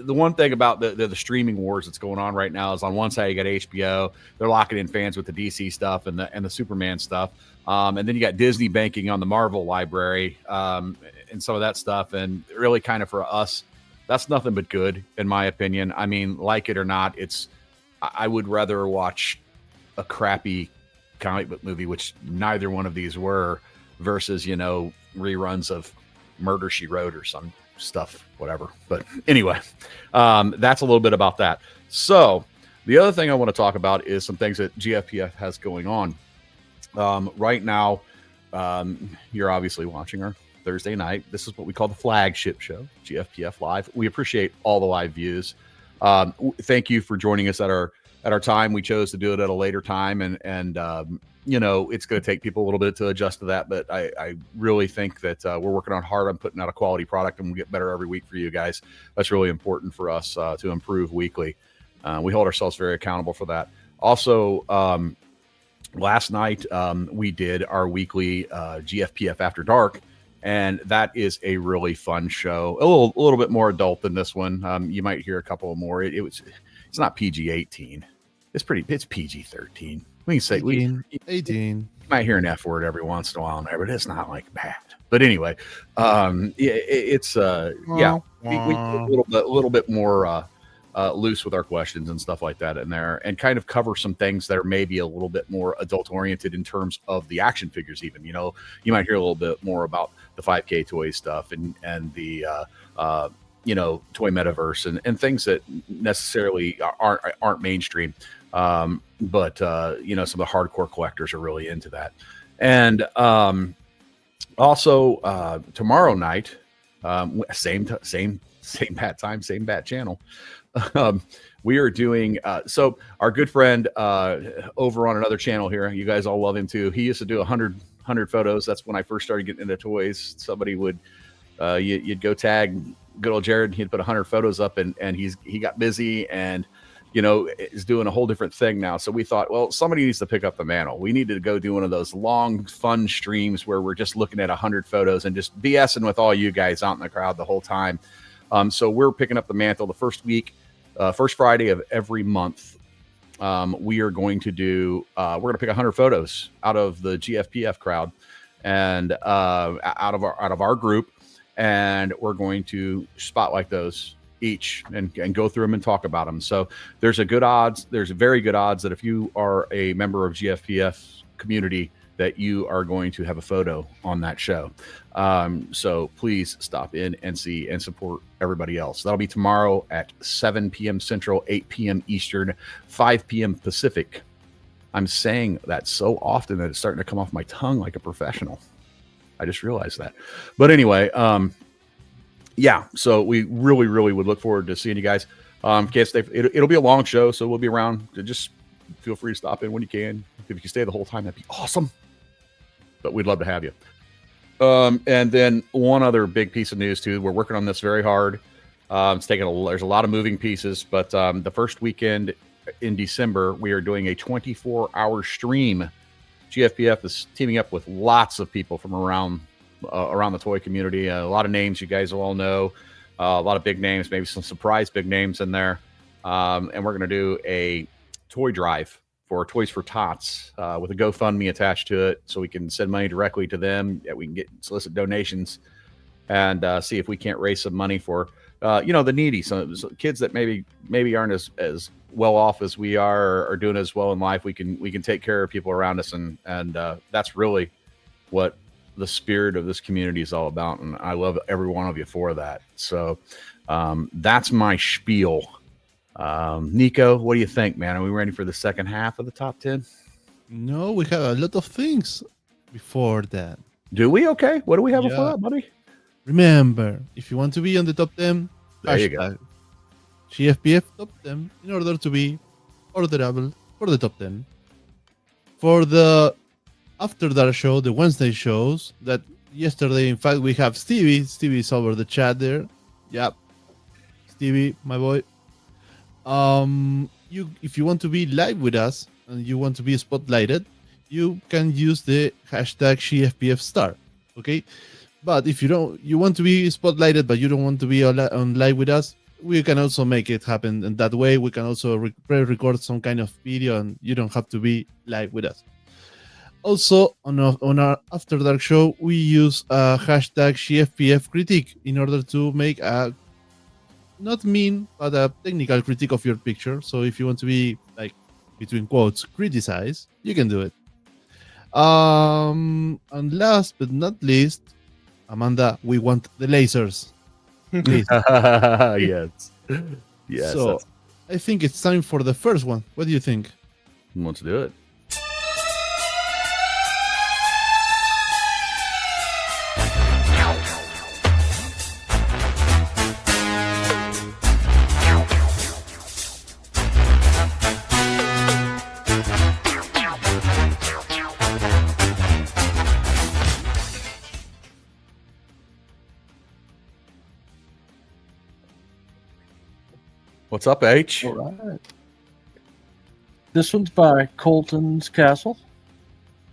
Speaker 1: the one thing about the streaming wars that's going on right now is on one side you got HBO, they're locking in fans with the DC stuff and the Superman stuff, and then you got Disney banking on the Marvel library and some of that stuff. And really, kind of for us, that's nothing but good, in my opinion. I mean, like it or not, I would rather watch a crappy comic book movie, which neither one of these were, versus reruns of Murder, She Wrote or some stuff, whatever. But anyway, that's a little bit about that. So the other thing I want to talk about is some things that GFPF has going on right now. You're obviously watching our Thursday night. This is what we call the flagship show, GFPF Live. We appreciate all the live views. Thank you for joining us at our time. We chose to do it at a later time, and it's going to take people a little bit to adjust to that, but I really think that we're working on hard on putting out a quality product, and we'll get better every week for you guys. That's really important for us to improve weekly. We hold ourselves very accountable for that. Also, last night we did our weekly GFPF After Dark, and that is a really fun show. A little bit more adult than this one. You might hear a couple more. It's not PG-18. It's PG-13. We can say
Speaker 3: 18.
Speaker 1: You might hear an F word every once in a while in there, but it's not like bad. But anyway, it's we a little bit more loose with our questions and stuff like that in there, and kind of cover some things that are maybe a little bit more adult oriented in terms of the action figures. Even you might hear a little bit more about the 5K toy stuff and the toy metaverse and things that necessarily aren't mainstream. But some of the hardcore collectors are really into that. And also tomorrow night, same bat time, same bat channel. We are doing so our good friend over on another channel here. You guys all love him too. He used to do 100 photos. That's when I first started getting into toys. Somebody would you'd go tag good old Jared. He'd put 100 photos up, and he got busy and is doing a whole different thing now. So we thought, well, somebody needs to pick up the mantle. We need to go do one of those long, fun streams where we're just looking at 100 photos and just BSing with all you guys out in the crowd the whole time. So we're picking up the mantle the first week, first Friday of every month. We are going to do, we're going to pick 100 photos out of the GFPF crowd and out of our group. And we're going to spotlight those each and go through them and talk about them. So there's a very good odds that if you are a member of GFPF community, that you are going to have a photo on that show. So please stop in and see and support everybody else. That'll be tomorrow at 7 p.m. Central, 8 p.m. Eastern, 5 p.m. Pacific. I'm saying that so often that it's starting to come off my tongue like a professional. I just realized that. But anyway, yeah, so we really, really would look forward to seeing you guys. Can't stay. It'll be a long show, so we'll be around. Just feel free to stop in when you can. If you can stay the whole time, that'd be awesome. But we'd love to have you. And then one other big piece of news too. We're working on this very hard. It's taking there's a lot of moving pieces, but the first weekend in December, we are doing a 24-hour stream. Gfpf is teaming up with lots of people from around the toy community. A lot of names you guys will all know. A lot of big names, maybe some surprise big names in there. And we're going to do a toy drive for Toys for Tots with a GoFundMe attached to it, so we can send money directly to them. We can solicit donations and see if we can't raise some money for the needy, some kids that maybe aren't as well off as we are, or doing as well in life. We can take care of people around us, and that's really what the spirit of this community is all about, and I love every one of you for that. So that's my spiel. Nico, what do you think, man? Are we ready for the second half of the top 10?
Speaker 3: No, we have a lot of things before that.
Speaker 1: Do we? Okay. What do we have before that, buddy?
Speaker 3: Remember, if you want to be on the top 10,
Speaker 1: there you go.
Speaker 3: Gfpf top 10 in order to be orderable for the top 10. For the After Dark show, the Wednesday shows, that yesterday, in fact, we have Stevie. Stevie's over the chat there. Yep. Stevie, my boy. If you want to be live with us and you want to be spotlighted, you can use the hashtag GFPFstar. Okay? But if you want to be spotlighted, but you don't want to be on live with us, we can also make it happen in that way. We can also pre-record some kind of video, and you don't have to be live with us. Also, on our After Dark show, we use a hashtag GFPF critique in order to make a, not mean, but a technical critique of your picture. So if you want to be, like, between quotes, criticize, you can do it. And last but not least, Amanda, we want the lasers. Please. Yes. So I think it's time for the first one. What do you think?
Speaker 1: Let's do it. What's up, H?
Speaker 4: All right. This one's by Colton's Castle.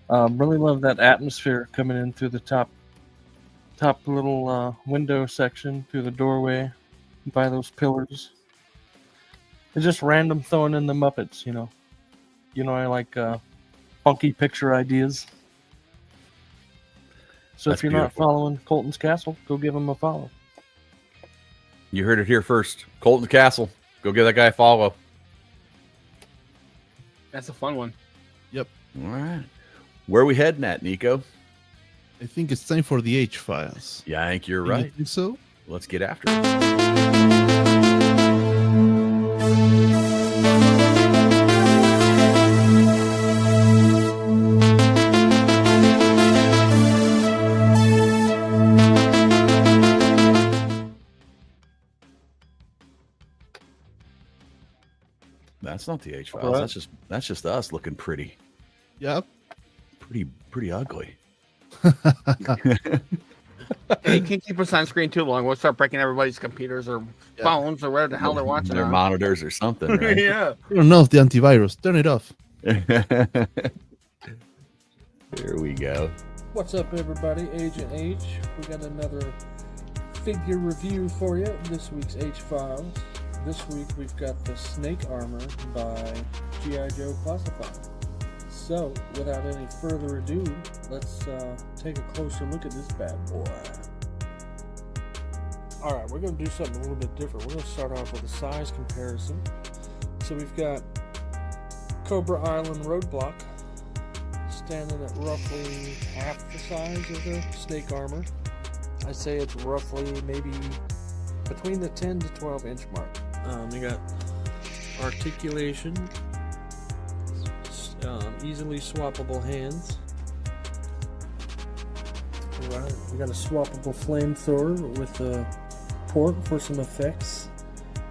Speaker 4: Really love that atmosphere coming in through the top little window section, through the doorway, by those pillars. It's just random throwing in the Muppets, you know. I like funky picture ideas. So
Speaker 1: That's
Speaker 4: if you're
Speaker 1: beautiful.
Speaker 4: not following Colton's Castle, go give him a follow.
Speaker 1: You heard it here first. Colton's Castle. Go give that guy a follow.
Speaker 2: That's a fun one.
Speaker 3: Yep.
Speaker 1: All right. Where are we heading at, Nico?
Speaker 3: I think it's time for the H-Files.
Speaker 1: Yeah, I think you're
Speaker 3: You
Speaker 1: right.
Speaker 3: think so?
Speaker 1: Let's get after it. That's not the H-Files.
Speaker 4: Right.
Speaker 1: That's just us looking pretty
Speaker 3: Yep.
Speaker 1: ugly.
Speaker 2: Hey, you can't keep us on screen too long. We'll start breaking everybody's computers or phones or whatever the hell they're watching.
Speaker 1: Their
Speaker 2: on.
Speaker 1: monitors or something, right?
Speaker 2: Yeah.
Speaker 3: You don't know if the antivirus. Turn it off.
Speaker 1: There we go.
Speaker 5: What's up, everybody? Agent H. We got another figure review for you. This week's H-Files. This week we've got the Snake Armor by G.I.Joe Classified. So, without any further ado, let's take a closer look at this bad boy. Alright, we're going to do something a little bit different. We're going to start off with a size comparison. So we've got Cobra Island Roadblock, standing at roughly half the size of the snake armor. I'd say it's roughly maybe between the 10 to 12 inch mark. You got articulation, easily swappable hands. Alright, we got a swappable flamethrower with a port for some effects.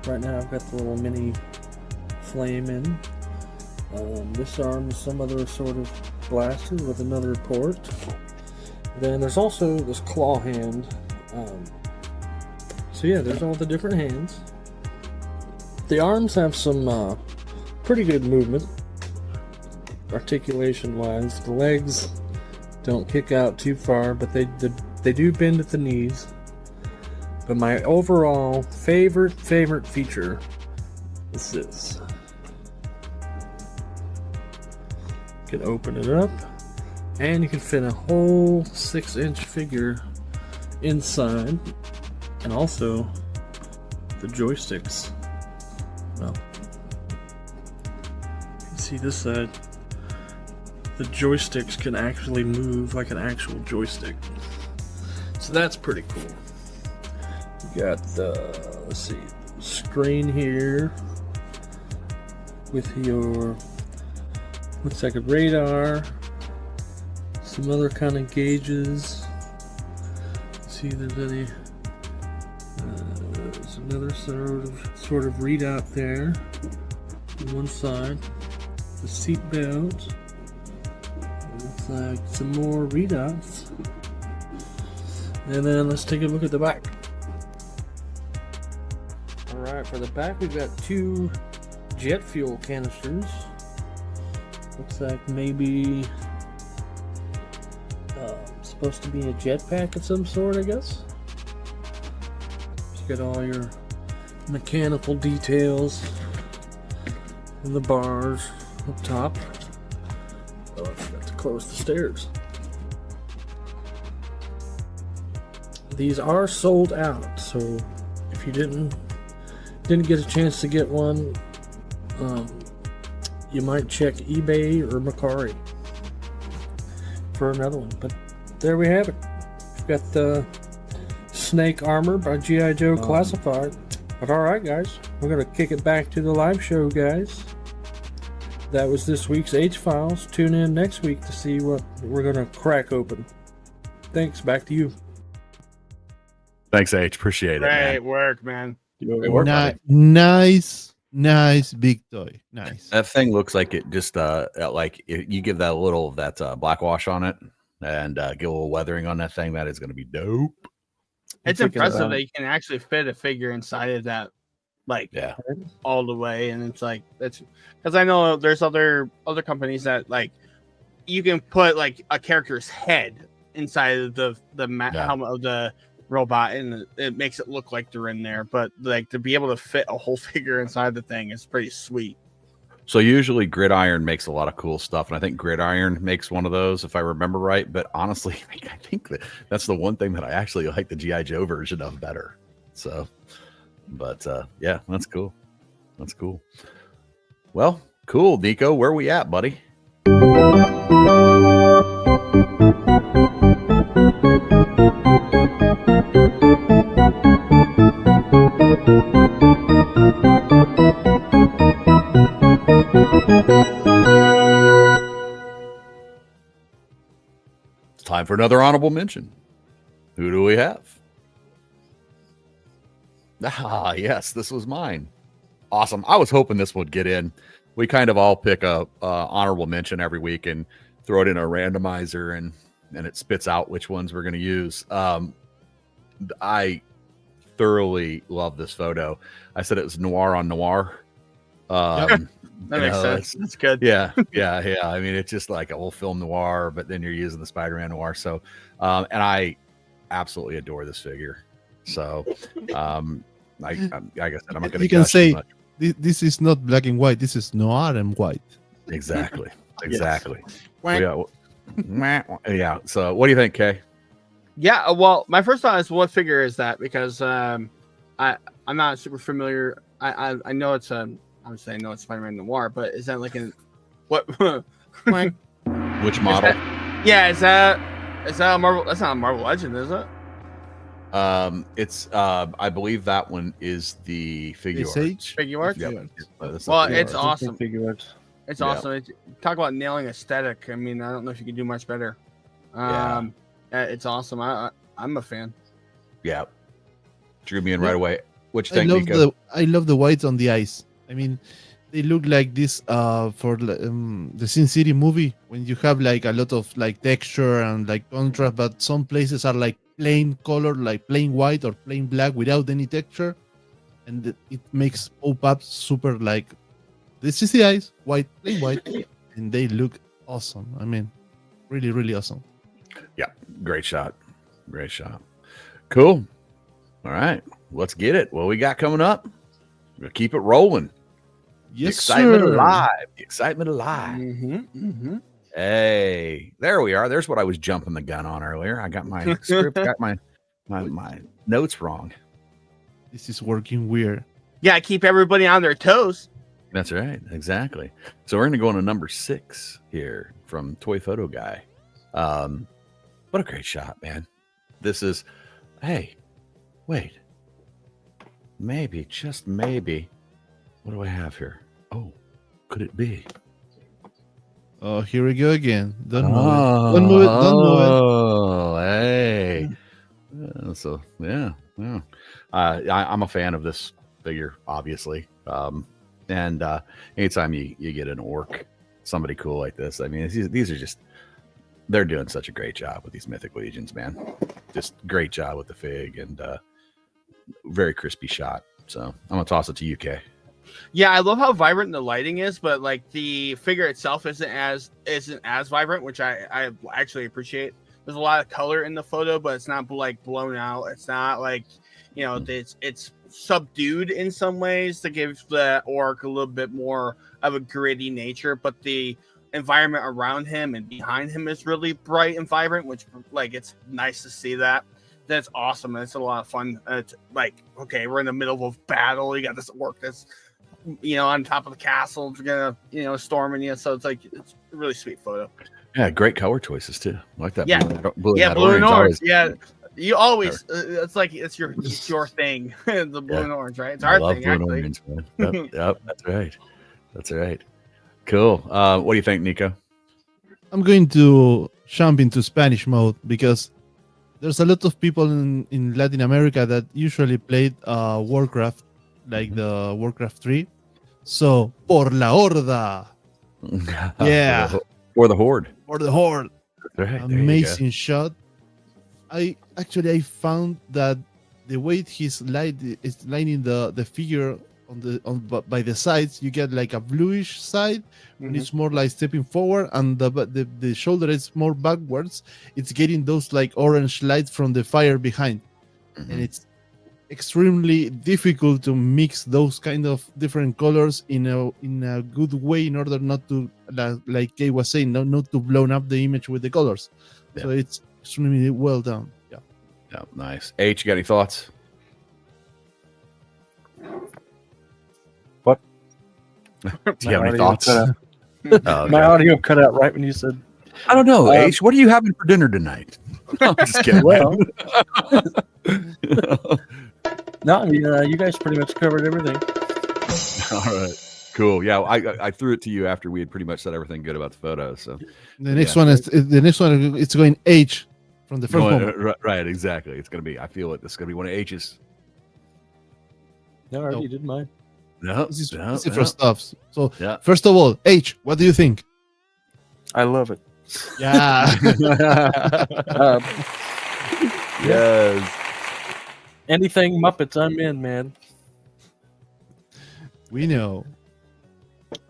Speaker 5: Right now I've got the little mini flame in. This arm is some other sort of blaster with another port. Then there's also this claw hand. So yeah, there's all the different hands. The arms have some pretty good movement, articulation-wise. The legs don't kick out too far, but they do bend at the knees. But my overall favorite feature is this. You can open it up, and you can fit a whole 6-inch figure inside, and also the joysticks. Well, you can see this side. The joysticks can actually move like an actual joystick, so that's pretty cool. You got the, let's see, screen here with your, looks like a radar, some other kind of gauges. Let's see if there's any. There's another sort of readout there on one side. The seat belt. Looks like some more readouts. And then let's take a look at the back. Alright, for the back we've got 2 jet fuel canisters. Looks like maybe supposed to be a jetpack of some sort, I guess. You got all your mechanical details and the bars up top. Oh, I forgot to close the stairs. These are sold out, so if you didn't get a chance to get one, you might check eBay or Mercari for another one. But there we have it. We've got the Snake Armor by G.I. Joe Classified. But alright guys, we're going to kick it back to the live show, guys. That was this week's H-Files. Tune in next week to see what we're going to crack open. Thanks, back to you.
Speaker 1: Thanks, H. Appreciate it.
Speaker 2: Great work, man.
Speaker 1: Great work, buddy.
Speaker 3: Nice big toy. Nice.
Speaker 1: That thing looks like it just like you give that a little of that black wash on it and get a little weathering on that thing. That is going to be dope.
Speaker 2: It's impressive that you can actually fit a figure inside of that, like, all the way. And it's like, that's because I know there's other companies that, like, you can put like a character's head inside of the helmet of the robot, and it makes it look like they're in there. But like to be able to fit a whole figure inside the thing is pretty sweet.
Speaker 1: So usually Gridiron makes a lot of cool stuff, and I think Gridiron makes one of those, if I remember right. But honestly, I think that's the one thing that I actually like the G.I. Joe version of better. So, but yeah, that's cool. That's cool. Well, cool, Nico. Where are we at, buddy? It's time for another honorable mention. Who do we have? Ah, yes, this was mine. Awesome. I was hoping this would get in. We kind of all pick a honorable mention every week and throw it in a randomizer, and it spits out which ones we're going to use. I thoroughly love this photo. I said it was noir on noir.
Speaker 2: That makes sense. That's good.
Speaker 1: Yeah. I mean, it's just like a whole film noir, but then you're using the Spider-Man noir. So, and I absolutely adore this figure. So, like I said, I'm not going to.
Speaker 3: You can say this is not black and white. This is noir and white.
Speaker 1: Exactly. Yeah. So, what do you think, Kay?
Speaker 2: Yeah. Well, my first thought is, what figure is that? Because I'm not super familiar. I know it's I would say I know it's Spider-Man Noir, but is that like what?
Speaker 1: Which model?
Speaker 2: Yeah, is that a Marvel? That's not a Marvel Legend, is it?
Speaker 1: It's I believe that one is the figure art.
Speaker 3: Sage?
Speaker 2: Figure art?
Speaker 1: Yep.
Speaker 3: That's
Speaker 2: Well,
Speaker 3: the figure
Speaker 2: it's
Speaker 3: art.
Speaker 2: awesome.
Speaker 4: Figure arts.
Speaker 2: It's
Speaker 1: Yeah.
Speaker 2: awesome. Talk about nailing aesthetic. I mean, I don't know if you can do much better. It's awesome. I'm a fan.
Speaker 1: Yeah. Drew me in
Speaker 3: Yeah.
Speaker 1: right away. What you
Speaker 3: I
Speaker 1: think,
Speaker 3: love
Speaker 1: Nico?
Speaker 3: I love the whites on the eyes. I mean, they look like this for the Sin City movie when you have like a lot of like texture and like contrast, but some places are like plain color, like plain white or plain black without any texture, and it makes pop-ups super like this is the eyes, white, plain white, and they look awesome. I mean, really, really awesome.
Speaker 1: Yeah. Great shot. Great shot. Cool. All right. Let's get it. What we got coming up? We'll keep it rolling.
Speaker 3: Yes,
Speaker 1: Excitement
Speaker 3: sir.
Speaker 1: alive. The excitement alive.
Speaker 2: Mm-hmm.
Speaker 1: Hey, there we are. There's what I was jumping the gun on earlier. I got my script, got my notes wrong.
Speaker 3: This is working weird.
Speaker 2: Yeah, keep everybody on their toes.
Speaker 1: That's right. Exactly. So we're going to go on to number 6 here from Toy Photo Guy. What a great shot, man. This is, hey, wait. Maybe, just maybe. What do I have here? Oh, could it be?
Speaker 3: Oh, here we go again. Don't move it. Don't move it. Don't move it.
Speaker 1: Oh, hey. So, yeah. I'm a fan of this figure, obviously. And anytime you get an orc, somebody cool like this, I mean, these are just, they're doing such a great job with these Mythic Legions, man. Just great job with the fig and very crispy shot. So I'm going to toss it to UK.
Speaker 2: Yeah, I love how vibrant the lighting is, but like the figure itself isn't as vibrant, which I actually appreciate. There's a lot of color in the photo, but it's not like blown out. It's not like, you know, it's subdued in some ways to give the orc a little bit more of a gritty nature, but the environment around him and behind him is really bright and vibrant, which like it's nice to see that. That's awesome. It's a lot of fun. It's like, okay, we're in the middle of a battle. You got this orc that's, you know, on top of the castle. It's gonna, you know, storming you. So it's like, it's a really sweet photo.
Speaker 1: Yeah, great color choices too. I like that.
Speaker 2: Yeah,
Speaker 1: blue
Speaker 2: yeah, blue and orange.
Speaker 1: Always,
Speaker 2: Yeah, you always. It's like it's your thing. The blue and orange, right? It's our thing,
Speaker 1: blue and
Speaker 2: actually.
Speaker 1: orange, man. Yep, that's right. That's right. Cool. What do you think, Nico?
Speaker 3: I'm going to jump into Spanish mode because there's a lot of people in Latin America that usually played Warcraft, like the Warcraft 3. So, por la horda. Yeah.
Speaker 1: Or the horde.
Speaker 3: Or the horde.
Speaker 1: Right,
Speaker 3: Amazing shot. I found that the way he's lining the figure by the sides, you get like a bluish side when it's more like stepping forward, and the shoulder is more backwards. It's getting those like orange lights from the fire behind, and it's extremely difficult to mix those kind of different colors in a good way in order not to, like Kay was saying, not to blow up the image with the colors.
Speaker 1: Yeah.
Speaker 3: So it's extremely well done.
Speaker 1: Yeah, nice. H, you got any thoughts?
Speaker 4: What?
Speaker 1: Do you have any
Speaker 4: audio
Speaker 1: thoughts?
Speaker 4: cut out.
Speaker 1: Oh, okay.
Speaker 4: My audio cut out right when you said.
Speaker 1: I don't know, H. What are you having for dinner tonight? I'm just kidding.
Speaker 4: Well, no, I mean, you guys pretty much covered everything.
Speaker 1: All right, cool. Yeah, I threw it to you after we had pretty much said everything good about the photo. So
Speaker 3: The next one is it's going H from the first one.
Speaker 1: right, exactly. It's gonna be. I feel it. This is gonna be one of H's.
Speaker 4: No, I already did mine.
Speaker 1: No,
Speaker 3: This is
Speaker 1: no,
Speaker 3: for stuff. So
Speaker 1: Yeah.
Speaker 3: first of all, H, what do you think?
Speaker 4: I love it.
Speaker 3: Yeah.
Speaker 1: Yes.
Speaker 4: Anything Muppets, I'm in, man.
Speaker 3: We know.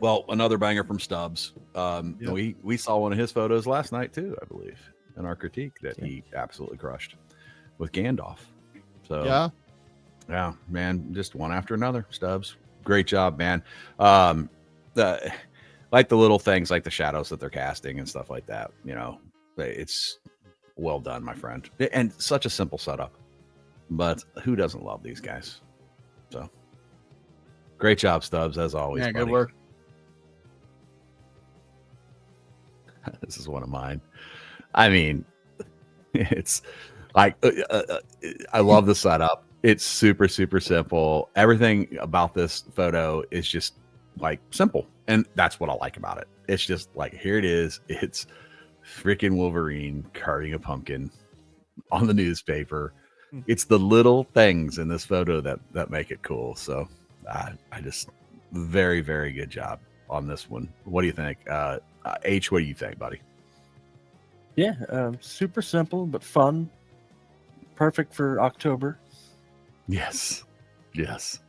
Speaker 1: Well, another banger from Stubbs.
Speaker 3: Yeah.
Speaker 1: We saw one of his photos last night too, I believe, in our critique that he absolutely crushed with Gandalf. So yeah, man, just one after another. Stubbs, great job, man. Like the little things, like the shadows that they're casting and stuff like that. You know, it's well done, my friend, and such a simple setup. But who doesn't love these guys? So great job, Stubbs, as always.
Speaker 2: Yeah,
Speaker 1: buddy.
Speaker 2: good work.
Speaker 1: This is one of mine. I mean, it's like I love the setup. It's super, super simple. Everything about this photo is just like simple. And that's what I like about it. It's just like, here it is. It's freaking Wolverine carving a pumpkin on the newspaper. It's the little things in this photo that make it cool. So I just very, very good job on this one. What do you think? H, what do you think, buddy?
Speaker 4: Yeah, super simple but fun. Perfect for October.
Speaker 1: Yes. That's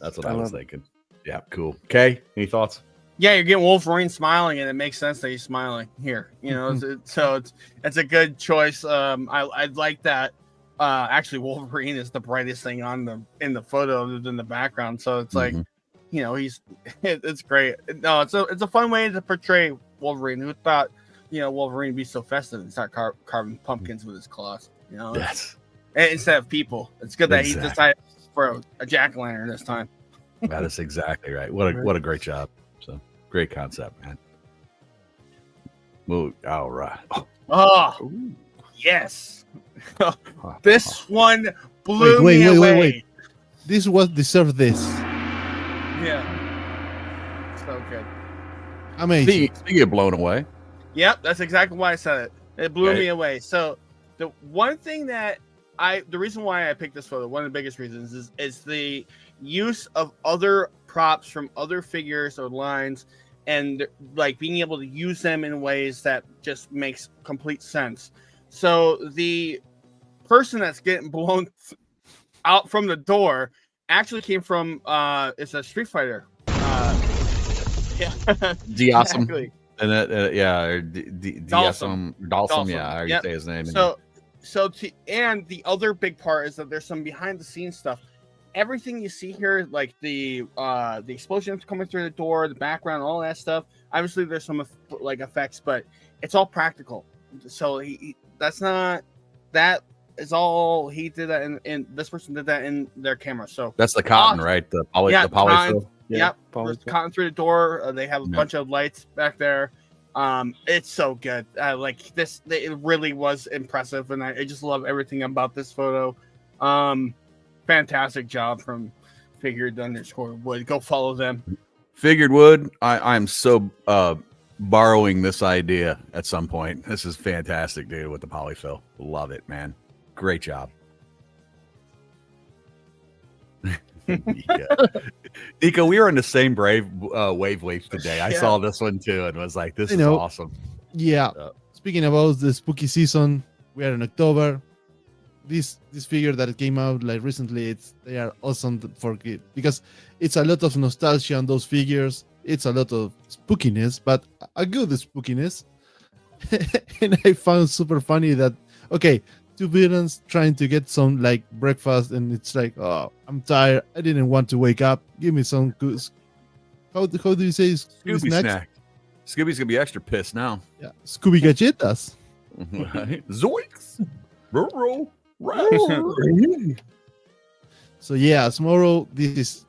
Speaker 1: what
Speaker 4: I
Speaker 1: I was
Speaker 4: love it.
Speaker 1: thinking. Yeah, cool. Okay, any thoughts?
Speaker 2: Yeah, you're getting Wolverine smiling, and it makes sense that he's smiling here. You know, it's a good choice. I like that. Actually, Wolverine is the brightest thing in the photo other than the background. So it's like, you know, it's great. No, it's a fun way to portray Wolverine. Who thought, you know, Wolverine would be so festive and start carving pumpkins with his claws? You know,
Speaker 1: Yes.
Speaker 2: instead of people. It's good that
Speaker 1: Exactly.
Speaker 2: he decided for a jack-o'-lantern this time.
Speaker 1: That is exactly right. What a great job. So great concept, man. Well, all right.
Speaker 2: Oh, yes. This one blew me away.
Speaker 3: Wait. This was deserved this.
Speaker 2: Yeah. So good.
Speaker 3: Amazing.
Speaker 1: Speaking of blown away.
Speaker 2: Yep, that's exactly why I said it. It blew
Speaker 1: Okay.
Speaker 2: me away. So the one thing that the reason why I picked this photo, one of the biggest reasons is the use of other props from other figures or lines, and like being able to use them in ways that just makes complete sense. So the person that's getting blown out from the door actually came from it's a Street Fighter. Yeah,
Speaker 1: Awesome.
Speaker 2: exactly.
Speaker 1: And that or Dalsum, yeah, how you say his name.
Speaker 2: And the other big part is that there's some behind the scenes stuff. Everything you see here, like the explosions coming through the door, the background, all that stuff. Obviously, there's some like effects, but it's all practical. So that is all he did that, and this person did that in their camera. So
Speaker 1: that's the cotton, right? The polyfill.
Speaker 2: Cotton,
Speaker 4: Yeah,
Speaker 2: yep, cotton through the door. They have a bunch of lights back there. It's so good. Like this, it really was impressive, and I just love everything about this photo. Fantastic job from Figured_Wood. Go follow them.
Speaker 1: Figured Wood. I'm so borrowing this idea at some point. This is fantastic, dude, with the polyfill. Love it, man. Great job. Nico, we were in the same wavelength today. I saw this one too and was like, this is awesome.
Speaker 3: Yeah. Speaking about the spooky season, we are in October. This figure that came out like recently, they are awesome for kids because it's a lot of nostalgia on those figures. It's a lot of spookiness, but a good spookiness. And I found super funny that two villains trying to get some like breakfast, and it's like, oh, I'm tired. I didn't want to wake up. Give me some good. How do you say
Speaker 1: Scooby snack? Scooby's gonna be extra pissed now.
Speaker 3: Yeah, Scooby galletas.
Speaker 1: Zoinks! Ruh-roh.
Speaker 3: So yeah, tomorrow this is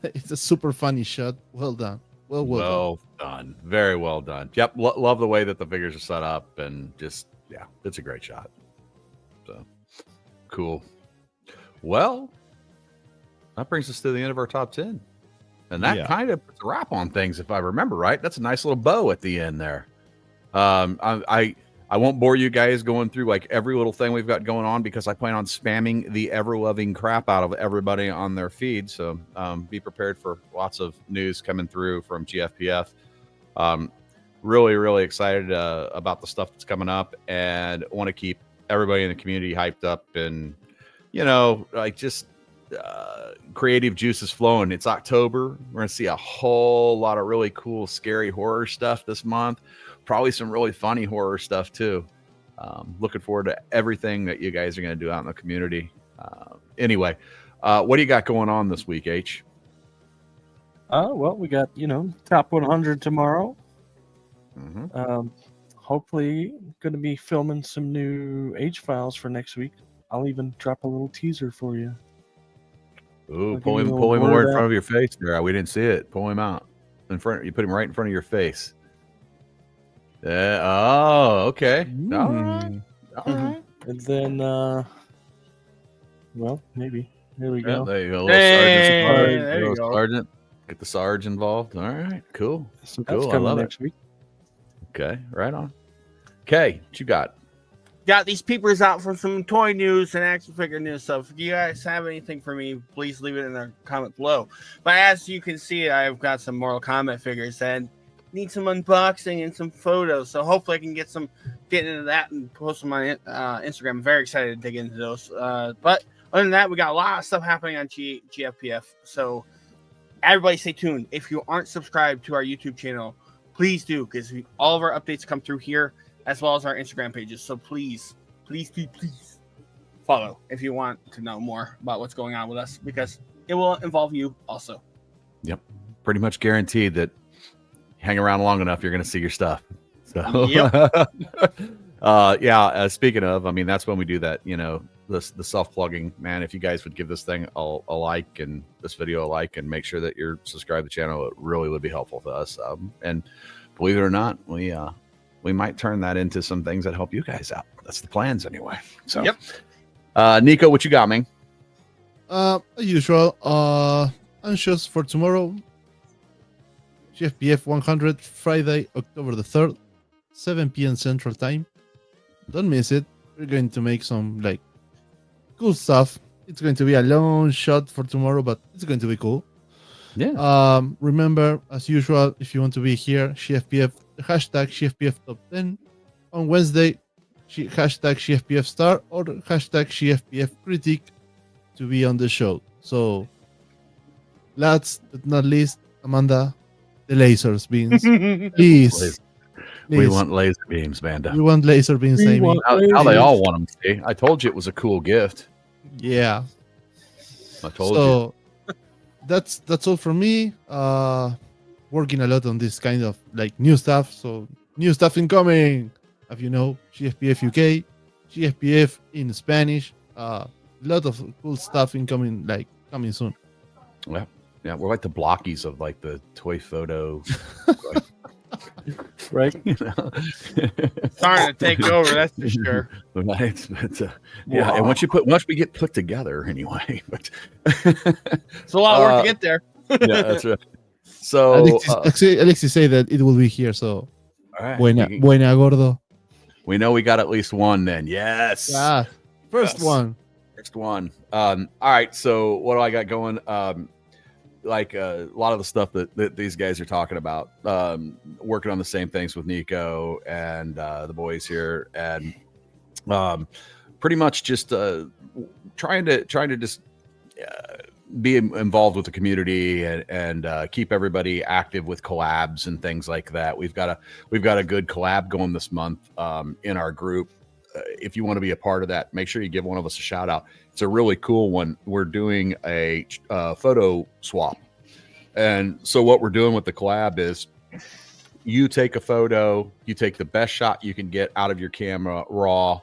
Speaker 3: it's a super funny shot. Well done. Well
Speaker 1: done. Very well done. Yep, love the way that the figures are set up, and just it's a great shot. So cool. Well, that brings us to the end of our top 10, and that kind of puts a wrap on things, if I remember right. That's a nice little bow at the end there. I won't bore you guys going through like every little thing we've got going on because I plan on spamming the ever-loving crap out of everybody on their feed. So be prepared for lots of news coming through from Gfpf. Really, really excited about the stuff that's coming up, and want to keep everybody in the community hyped up, and like just creative juices flowing. It's October. We're gonna see a whole lot of really cool, scary horror stuff this month. Probably some really funny horror stuff too. Looking forward to everything that you guys are going to do out in the community. Anyway, what do you got going on this week, H?
Speaker 4: Well, we got top 100 tomorrow. Hopefully, going to be filming some new H files for next week. I'll even drop a little teaser for you.
Speaker 1: Ooh, pull him more in front of your face there. We didn't see it. Pull him out in front. You put him right in front of your face. Oh, okay. All right.
Speaker 3: Mm.
Speaker 1: All right.
Speaker 4: And then, well, maybe. There we
Speaker 1: Yeah,
Speaker 4: go.
Speaker 1: there you go. A
Speaker 2: Hey,
Speaker 1: sergeant.
Speaker 2: there you
Speaker 1: Little
Speaker 2: go.
Speaker 1: sergeant. Get the sarge involved. All right. Cool.
Speaker 4: So that's
Speaker 1: Cool. I
Speaker 4: coming
Speaker 1: love
Speaker 4: next week.
Speaker 1: Okay. Right on. Okay. What you got?
Speaker 2: Got these peepers out for some toy news and action figure news. So if you guys have anything for me, please leave it in the comment below. But as you can see, I've got some Mortal Kombat figures and need some unboxing and some photos. So hopefully I can get into that and post them on Instagram. I'm very excited to dig into those. But other than that, we got a lot of stuff happening on Gfpf. So everybody stay tuned. If you aren't subscribed to our YouTube channel, please do, because all of our updates come through here, as well as our Instagram pages. So please follow if you want to know more about what's going on with us, because it will involve you also.
Speaker 1: Yep. Pretty much guaranteed that hang around long enough, you're going to see your stuff. So,
Speaker 2: Yep.
Speaker 1: Speaking of, I mean, that's when we do that, the self-plugging, man. If you guys would give this thing a like and this video a like and make sure that you're subscribed to the channel, it really would be helpful to us. And believe it or not, we might turn that into some things that help you guys out. That's the plans anyway. So,
Speaker 2: yep.
Speaker 1: Nico, what you got, man?
Speaker 3: As usual, anxious for tomorrow. GFPF 100, Friday, October the 3rd, 7 p.m. Central Time. Don't miss it. We're going to make some cool stuff. It's going to be a long shot for tomorrow, but it's going to be cool.
Speaker 1: Yeah.
Speaker 3: Remember, as usual, if you want to be here, GFPF, hashtag GFPF Top 10. On Wednesday, hashtag GFPF Star or hashtag GFPF Critic to be on the show. So, last but not least, Amanda, the lasers beams. Please.
Speaker 1: We want laser beams, Manda.
Speaker 3: We want laser beams,
Speaker 4: We
Speaker 3: Amy.
Speaker 4: want-
Speaker 1: Now they all want them. See, I told you it was a cool gift.
Speaker 3: Yeah.
Speaker 1: I told you.
Speaker 3: So that's all from me. Working a lot on this kind of new stuff. So new stuff incoming. Have you know, GFPF UK, GFPF in Spanish. A lot of cool stuff incoming, coming soon.
Speaker 1: Yeah, we're like the blockies of the toy photo.
Speaker 4: Right?
Speaker 2: Starting to take over, that's for sure.
Speaker 1: Right? But, yeah, and once we get put together anyway. But
Speaker 2: It's a lot of work to get there.
Speaker 1: yeah, that's right. So
Speaker 3: Alexis say that it will be here. So
Speaker 1: all right,
Speaker 3: buena gordo.
Speaker 1: we know we got at least one then. Yes.
Speaker 3: Ah, first
Speaker 1: Yes.
Speaker 3: one.
Speaker 1: Next one. All right. So what do I got going? A lot of the stuff that these guys are talking about, working on the same things with Nico and the boys here, and pretty much just trying to just be involved with the community and keep everybody active with collabs and things like that. We've got a good collab going this month in our group. If you want to be a part of that, make sure you give one of us a shout out. It's a really cool one. We're doing a photo swap. And so what we're doing with the collab is you take a photo, you take the best shot you can get out of your camera raw,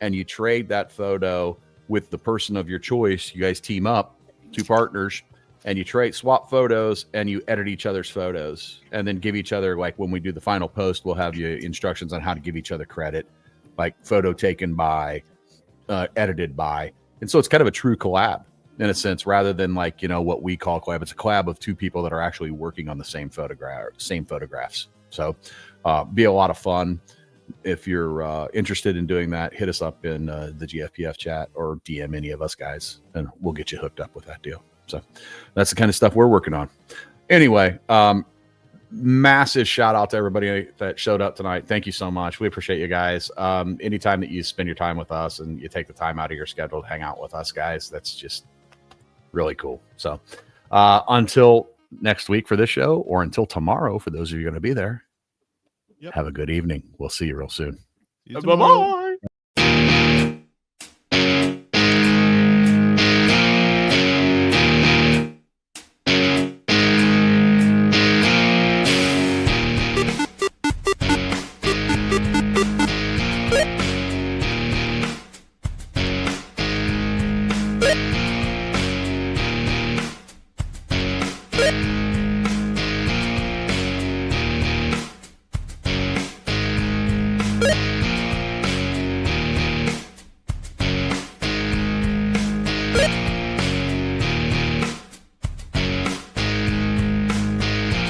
Speaker 1: and you trade that photo with the person of your choice. You guys team up, two partners, and you swap photos, and you edit each other's photos, and then give each other, when we do the final post, we'll have you instructions on how to give each other credit, photo taken by, edited by. And so it's kind of a true collab in a sense, rather than what we call collab. It's a collab of two people that are actually working on the same photographs. So be a lot of fun. If you're interested in doing that, hit us up in the GFPF chat or DM any of us guys, and we'll get you hooked up with that deal. So that's the kind of stuff we're working on. Anyway, massive shout out to everybody that showed up tonight. Thank you so much. We appreciate you guys. Anytime that you spend your time with us and you take the time out of your schedule to hang out with us guys, that's just really cool. So until next week for this show, or until tomorrow for those of you going to be there, have a good evening. We'll see you real soon.
Speaker 2: Bye-bye.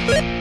Speaker 1: Bye.